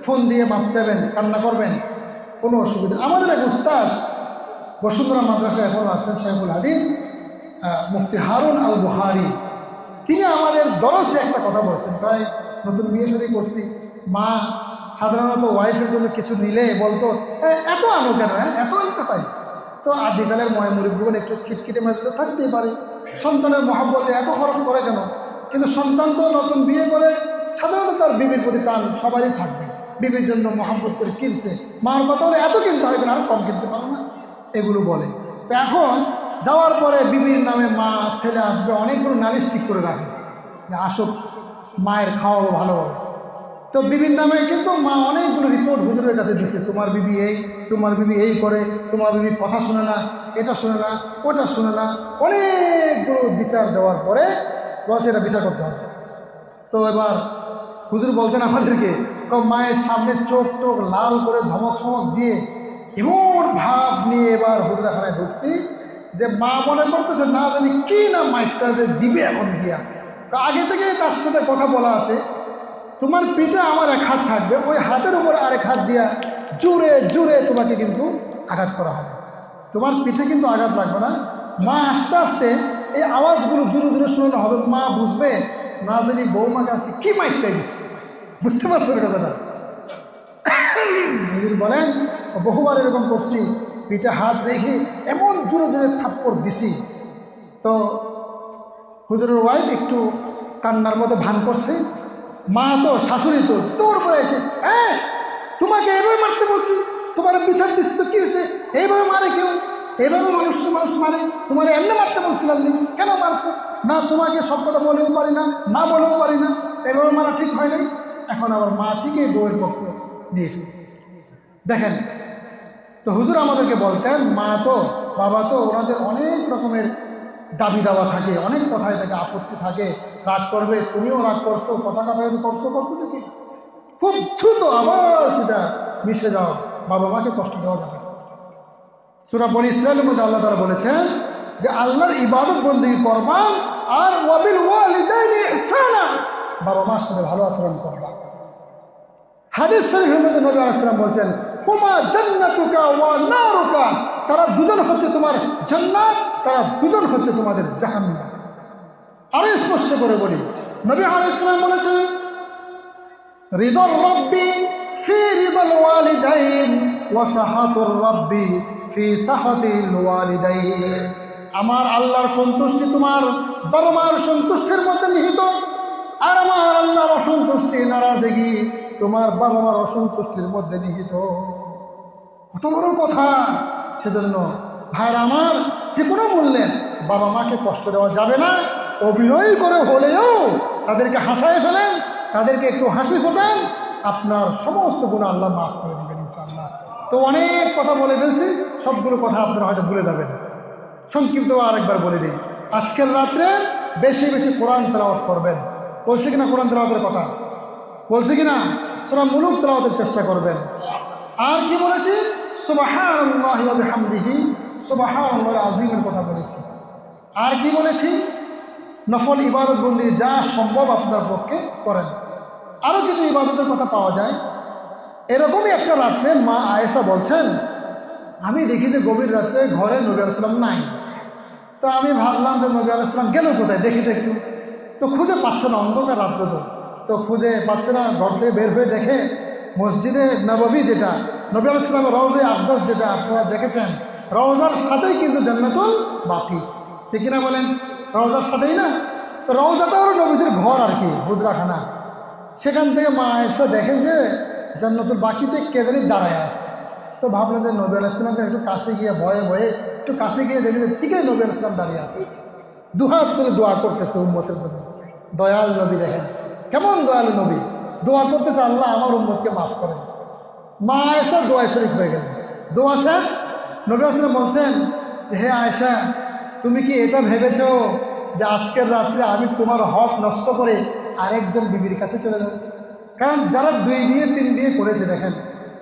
ফোন দিয়ে মাপ চাইবেন, কান্না করবেন, কোনো অসুবিধা। আমাদের এক উস্তাদ বসুন্ধরা মাদ্রাসায় এখন আছেন, শাইখুল হাদিস মুফতি হারুন আল বুহারি, তিনি আমাদের দরজে একটা কথা বলছেন। ভাই, নতুন বিয়ে শাদী করছি, মা সাধারণত ওয়াইফের জন্য কিছু নিলে বলতো এত আনো কেন, এত আনতে পাই। তো আদিকালের মুরব্বিগণ একটু খিটখিটে মেজাজে থাকতেই পারে, সন্তানের মহব্বতে এত খরচ করে কেন। কিন্তু সন্তান তো নতুন বিয়ে করে সাধারণত তার বিবির প্রতি টান সবারই থাকবে, বিবির জন্য মহব্বত করে কিনছে, মার কথা হলে এত কিনতে হয় না, আর কম কিনতে পারো না, এগুলো বলে। তো এখন যাওয়ার পরে বিবির নামে মা ছেলে আসবে, অনেকগুলো নালিশ ঠিক করে রাখে যে আসুক, মায়ের খাওয়াবো ভালোভাবে। তো বিবির নামে কিন্তু মা অনেকগুলো রিপোর্ট হুজুরের কাছে দিছে, তোমার বিবি এই, তোমার বিবি এই করে, তোমার বিবি কথা শুনে না, এটা শুনে না, ওটা শুনে না, অনেকগুলো বিচার দেওয়ার পরে বলছে এটা বিচার করতে হবে। তো এবার হুজুর বলতেন আমাদেরকে, মায়ের সামনে চোখ টোক লাল করে ধমক সমক দিয়ে এমন ভাব নিয়ে এবার হুজরাখানায় ঢুকছি যে মা মনে করতেছে না জানি কি না মাইকটা যে দিবে এখন গিয়া। আগে থেকেই তার সাথে কথা বলা আছে, তোমার পিঠে আমার এক হাত থাকবে, ওই হাতের উপর আরেক হাত দিয়া জোরে জোরে তোমাকে কিন্তু আঘাত করা হবে, তোমার পিঠে কিন্তু আঘাত লাগবে না। মা আস্তে আস্তে এই আওয়াজগুলো জোরে জোরে শোনানো হবে, মা বুঝবে না জানি বৌমাকে আজকে কি মাইকটাই দিচ্ছে। বুঝতে পারছেন কথাটা? হুজুর বলেন বহুবার এরকম করছি, পিঠে হাত রেখে এমন জোরে জোরে থাপ্পড় দিছি। তো হুজুরের ওয়াইফ একটু কান্নার মতো ভান করছে, মা তো শাশুড়ি তো তোর পরে এসে, হ্যাঁ তোমাকে এইভাবে মারতে বলছি, তোমার বিচার দিচ্ছি তো কি হয়েছে, এইভাবে মারে কেউ, এইভাবে মানুষকে মানুষ মারে, তোমার এমনি মারতে বলছিলাম নি, কেন মারছো? না তোমাকে সব কথা বলেও পারি না, না বলেও পারি না, এভাবে মারা ঠিক হয় নাই। এখন আবার মা ঠিকই বউয়ের পক্ষ নিয়ে ফেলছে। দেখেন, তো হুজুর আমাদেরকে বলতেন মা তো বাবা তো ওনাদের অনেক রকমের দাবি দাওয়া থাকে, অনেক কথায় থাকে, আপত্তি থাকে, রাগ করবে, তুমিও রাগ করছো, কথা কাটাকাটি করছো, দেখি খুব দ্রুত আবার সেটা মিশে যাও, বাবা মাকে কষ্ট দেওয়া যাবে না। সূরা বনী ইসরাঈলের মধ্যে আল্লাহ তাআলা বলেছেন যে আল্লাহর ইবাদত বন্দেগী করবা আর ওয়াবিল ওয়ালিদাইনি ইহসানা, বাবা মার সাথে ভালো আচরণ করবা। হাদিস শরীফের মধ্যে নবী আলাইহিস সালাম বলছেন হুমা জান্নাতুকা ওয়া নারুকা, তারা দুজন হচ্ছে তোমার জান্নাত, তারা দুজন হচ্ছে তোমাদের জাহান্নাম। আরো স্পষ্ট করে বলি, নবী আলাইহিস সালাম বলেছেন রিদার রাব্বি ফি রিদাল ওয়ালিদাইন ওয়া সাহাতুর রাব্বি ফি সাহাতিল ওয়ালিদাইন, আমার আল্লাহর সন্তুষ্টি তোমার বাবা মার সন্তুষ্টির মধ্যে নিহিত, আর আমার আল্লাহর অসন্তুষ্টি নারাজগি তোমার বাবা মার অসন্তুষ্টির মধ্যে নিহিত। কত বড় কথা! সেজন্য ভাইরা আমার, যে কোনো মূল্যে বাবা মাকে কষ্ট দেওয়া যাবে না। অভিনয় করে হলেও তাদেরকে হাসায় ফেলেন, তাদেরকে একটু হাসি ফোটান, আপনার সমস্ত গুনাহ আল্লাহ মাফ করে দেবেন ইনশাআল্লাহ। তো অনেক কথা বলে ফেলছি, সবগুলো কথা আপনারা হয়তো ভুলে যাবেন, সংক্ষিপ্ত আরেকবার বলে দিই। আজকের রাত্রে বেশি বেশি কোরআন তেলাওয়াত করবেন। বলছে কিনা কোরআন তেলাওয়াতের কথা? বলছে কিনা? সূরা মুলুক তেলাওয়াতের চেষ্টা করবেন। আর কি বলেছি? সুবহানাল্লাহি ওয়া বিহামদিহি, সুবহানাল্লাহিল আযীমের কথা বলেছি। আর কি বলেছি? নফল ইবাদত বন্দি যা সম্ভব আপনার পক্ষে করেন। আরও কিছু ইবাদতের কথা পাওয়া যায়। এরকমই একটা রাত্রে মা আয়েশা বলছেন, আমি দেখি যে গভীর রাত্রে ঘরে নবী আলাইহিস সালাম নাই। তো আমি ভাবলাম যে নবী আলাইহিস সালাম গেল কোথায়, দেখি তো একটু। তো খুঁজে পাচ্ছে না, অন্ধকার রাত্রে তো খুঁজে পাচ্ছে না। ঘর থেকে বের হয়ে দেখে মসজিদে নববী, যেটা নবী আলাইহিস সালামের রওজা আকদাস, যেটা আপনারা দেখেছেন, রওজার সাথেই কিন্তু জান্নাতুল বাকি, ঠিক না বলেন? রওজার সাথেই না? তো রওজাটা হলো নবীজির ঘর আর কি, হুজরাখানা। সেখান থেকে মা এসে দেখেন যে জান্নাতুল বাকিতে কে জানি দাঁড়ায় আছে। তো ভাবলেন যে নবী আলাইহিস সালামকে একটু কাছে গিয়ে ভয়ে ভয়ে একটু কাছে গিয়ে দেখে যে ঠিকই নবী আলাইহিস সালাম দাঁড়িয়ে আছে, দুহাত তুলে দোয়া করতেছে উম্মতের জন্য। দয়াল নবী, দেখেন কেমন দয়ালু নবী, দোয়া করতেছে আল্লাহ আমার উম্মতকে মাফ করেন। মা আয়েশা দোয়া শরীক হয়ে গেলেন। দোয়া শেষ, নবী আলাইহিস সালাম বলছেন, হে আয়েশা, তুমি কি এটা ভেবেছো যে আজকের রাত্রে আমি তোমার হক নষ্ট করে আরেকজন বিবির কাছে চলে যাব? কারণ যারা 2 বিয়ে 3 বিয়ে করেছে, দেখেন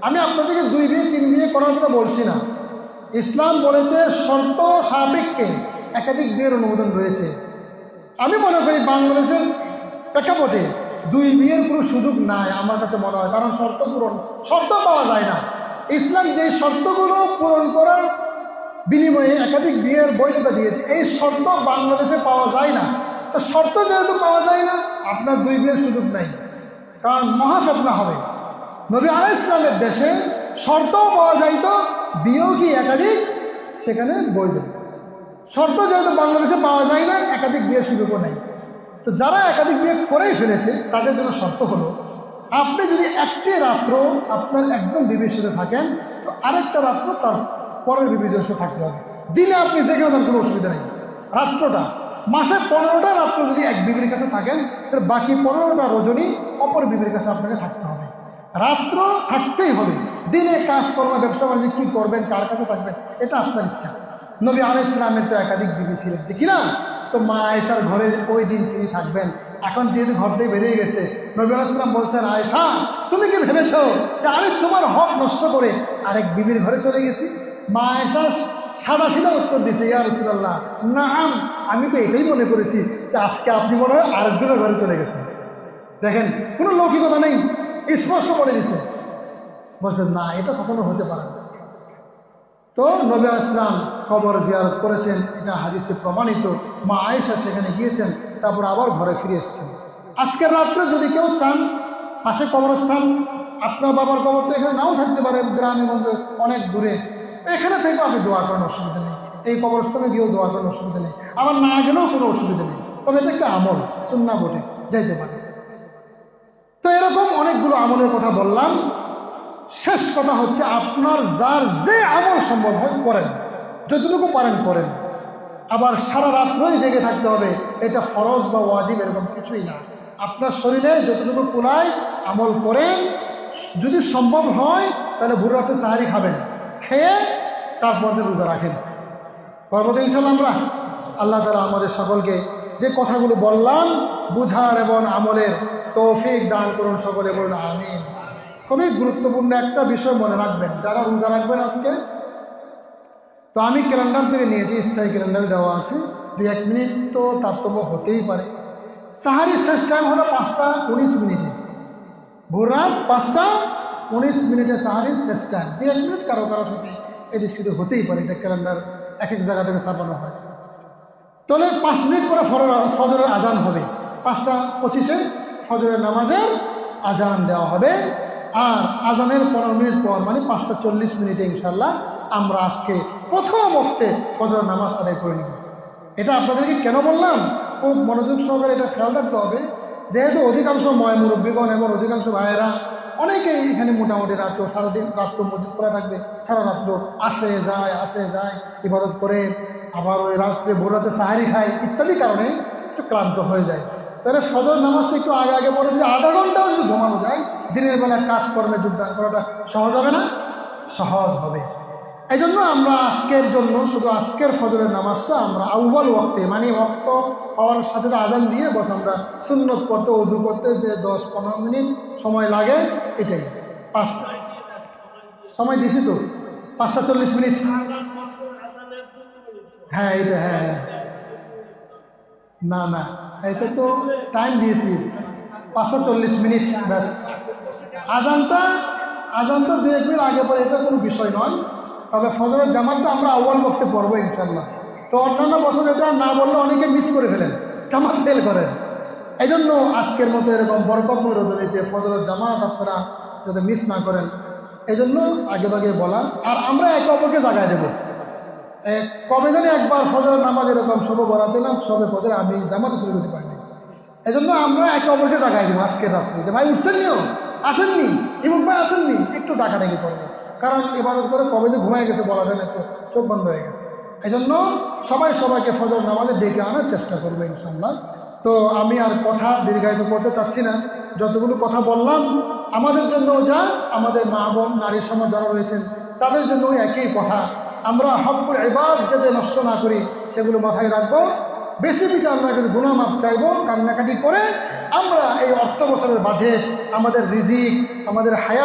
আমি আপনাদেরকে 2 বিয়ে 3 বিয়ে করার কথা বলছি না। ইসলাম বলেছে শর্ত সাপেক্ষে একাধিক বিয়ের অনুমোদন রয়েছে। আমি মনে করি বাংলাদেশের প্রেক্ষাপটে 2 বিয়ের কোনো সুযোগ নাই আমার কাছে মনে হয়, কারণ শর্ত পাওয়া যায় না। ইসলাম যে শর্তগুলো পূরণ করার বিনিময়ে একাধিক বিয়ের বৈধতা দিয়েছে, এই শর্ত বাংলাদেশে পাওয়া যায় না। তো শর্ত যেহেতু পাওয়া যায় না, আপনার 2 বিয়ের সুযোগ নাই, কারণ মহাফেতনা হবে। নবী আলাইহিস সালামের দেশে শর্তও পাওয়া যাইত, বিয়েও কি একাধিক সেখানে বৈধ। শর্ত যেহেতু বাংলাদেশে পাওয়া যায় না, একাধিক বিয়ের সুযোগও নেই। তো যারা একাধিক বিয়ে করেই ফেলেছে তাদের জন্য শর্ত হলো, আপনি যদি একটি রাত্র আপনার একজন বিবির সাথে থাকেন, তো আরেকটা রাত্র তার পরের বিবির সাথে থাকতে হবে। দিনে আপনি যেখানে যান কোনো অসুবিধা নেই, রাত্রটা মাসে 15টা রাত্র যদি এক বিবির কাছে থাকেন, তাহলে বাকি 15টা রজনী অপর বিবির কাছে আপনাকে থাকতে হবে। রাত্র থাকতেই হবে। দিনে কাজকর্ম ব্যবসা বাণিজ্য কী করবেন, কার কাছে থাকবেন, এটা আপনার ইচ্ছা। নবী আলাইহিস সালামের তো একাধিক বিবি ছিলেন, দেখি না? তো মা আয়েশার ঘরে ওই দিন তিনি থাকবেন। এখন যেহেতু ঘর থেকে বেরিয়ে গেছে, নবী আলাইহিস সালাম বলছেন, আয়েশা তুমি কি ভেবেছ যে আমি তোমার হক নষ্ট করে আরেক বিবির ঘরে চলে গেছি? মা আয়েশা সাদা সিধা উত্তর দিয়েছে, ইয়া রাসূলুল্লাহ নাম, আমি তো এটাই মনে করেছি যে আজকে আপনি মনে হয় আরেকজনের ঘরে চলে গেছেন। দেখেন কোনো লৌকিকতা নেই, স্পষ্ট বলে দিছে। বলছেন না, এটা কখনো হতে পারে না। তো নবী আলাইহিস সালাম কবর জিয়ারত করেছেন, এটা হাদিসে প্রমাণিত। মা আয়েশা সেখানে গিয়েছেন, তারপর আবার ঘরে ফিরে এসেছেন। আজকের রাত্রে যদি কেউ চান, পাশে কবরস্থান, আপনার বাবার কবর তো এখানে নাও থাকতে পারে, গ্রামে গঞ্জে অনেক দূরে, এখানে থেকে আপনি দোয়া করেন, অসুবিধা নেই। এই কবরস্থানে গিয়েও দোয়া করেন, অসুবিধা নেই। আবার না গেলেও কোনো অসুবিধা নেই, তবে এটা একটা আমল, সুন্নাহ বটে, যাইতে পারে। তো এরকম অনেকগুলো আমলের কথা বললাম। শেষ কথা হচ্ছে, আপনার যার যে আমল সম্ভব হয় করেন, যতটুকু পারেন করেন। আবার সারা রাত্রই জেগে থাকতে হবে, এটা ফরজ বা ওয়াজিব এরকম কিছুই না। আপনার শরীরে যতটুকু কুলায় আমল করেন। যদি সম্ভব হয় তাহলে ভোর রাতে সাহারি খাবেন, খেয়ে তারপর রোজা রাখেন। পারবো তো ইনশাল্লাহ আমরা? আল্লাহ তাআলা আমাদের সকলকে যে কথাগুলো বললাম বুঝার এবং আমলের তৌফিক দান করুন, সকলে বলুন আমিন। খুবই গুরুত্বপূর্ণ একটা বিষয় মনে রাখবেন, যারা রোজা রাখবেন আজকে, তো আমি ক্যালেন্ডার থেকে নিয়েছি, স্থায়ী ক্যালেন্ডার দেওয়া আছে, 2-1 মিনিট তো তারতম্য হতেই পারে। সাহারির শেষ টাইম হলো 5টা 19 মিনিটে, ভোর রাত 5টা 19 মিনিটে সাহারির শেষ টাইম। 2-1 মিনিট কারো কারো সাথে এদিক সেদিক হতেই পারে, এটা ক্যালেন্ডার এক এক জায়গা থেকে ছাপানো হয়। তাহলে 5 মিনিট পরে ফজরের আজান হবে, 5টা 25-এ ফজরের নামাজের আজান দেওয়া হবে। আর আজানের 15 মিনিট পর মানে 5টা 40 মিনিটে ইনশাল্লাহ আমরা আজকে প্রথম ওয়াক্তে ফজর নামাজ আদায় করে নিব। এটা আপনাদেরকে কেন বললাম, খুব মনোযোগ সহকারে এটা খেয়াল রাখতে হবে। যেহেতু অধিকাংশ মুরব্বীগণ এবং অধিকাংশ ভাইয়েরা অনেকেই এখানে মোটামুটি রাত্র সারাদিন রাত্র মসজিদ করা থাকবে, সারা রাত্র আসে যায় ইবাদত করে, আবার ওই রাত্রে ভোর রাতে সাহারি খায় ইত্যাদি কারণে একটু ক্লান্ত হয়ে যায়। তাহলে ফজর নামাজটা একটু আগে পরে যদি আধা ঘন্টাও যদি ঘুমানো যায়, দিনের বেলা কাজকর্মে যোগদান করাটা সহজ হবে না? সহজ হবে। এই জন্য আমরা আজকের জন্য শুধু আজকের ফজরের নামাজটা আমরা আউয়াল ওয়াক্তে, মানে ওয়াক্ত হওয়ার সাথে আজান দিয়ে বস আমরা সুন্নত করতে, ওযু করতে যে 10-15 মিনিট সময় লাগে, এটাই 5টা সময় দিছি তো, 5টা 40 মিনিট। হ্যাঁ এটা হ্যাঁ না এটা তো টাইম দিয়েছি 5টা 40 মিনিট ব্যাস। আজানটা 2-1 মিনিট আগে পরে, এটা কোনো বিষয় নয়। তবে ফজরের জামাতটা আমরা আউয়াল ওয়াক্তে পড়বো ইনশাল্লাহ। তো অন্যান্য বছর এটা না বললে অনেকে মিস করে ফেলেন, জামাত ফেল করেন। এই জন্য আজকের মতো এরকম বরকতময় রজনীতে ফজরের জামাত আপনারা যাতে মিস না করেন, এই জন্য আগে বলা। আর আমরা একে অপরকে জাগায় দেবো। কবে জানি একবার ফজরের নামাজ এরকম সবে বরাতে না, সবে ফজরে আমি জামাতে শুরু করতে পারিনি। এই জন্য আমরা একে অপরকে জাগায় দেবো আজকের রাত্রে, যে ভাই উঠছেননিও, আসেননি, ইমুক ভাই আসেননি, একটু ডাকাডাকি করবো। কারণ ইবাদত করে কবে যে ঘুমায় গেছে বলা যায় না, তো চোখ বন্ধ হয়ে গেছে। এই জন্য সবাইকে ফজর নামাজে ডেকে আনার চেষ্টা করবো ইনশাল্লাহ। তো আমি আর কথা দীর্ঘায়িত করতে চাচ্ছি না। যতগুলো কথা বললাম আমাদের জন্য যা, আমাদের মা বোন নারী সমাজ যারা রয়েছেন তাদের জন্য একই কথা। আমরা হকুল ইবাদ যাতে নষ্ট না করি সেগুলো মাথায় রাখবো। বেশি বেশি আল্লাহর কাছে গুনাহ মাপ চাইবো, কান্নাকাটি করে আমরা এই অর্থ বছরের বাজেট, আমাদের রিজিক, আমাদের হায়াত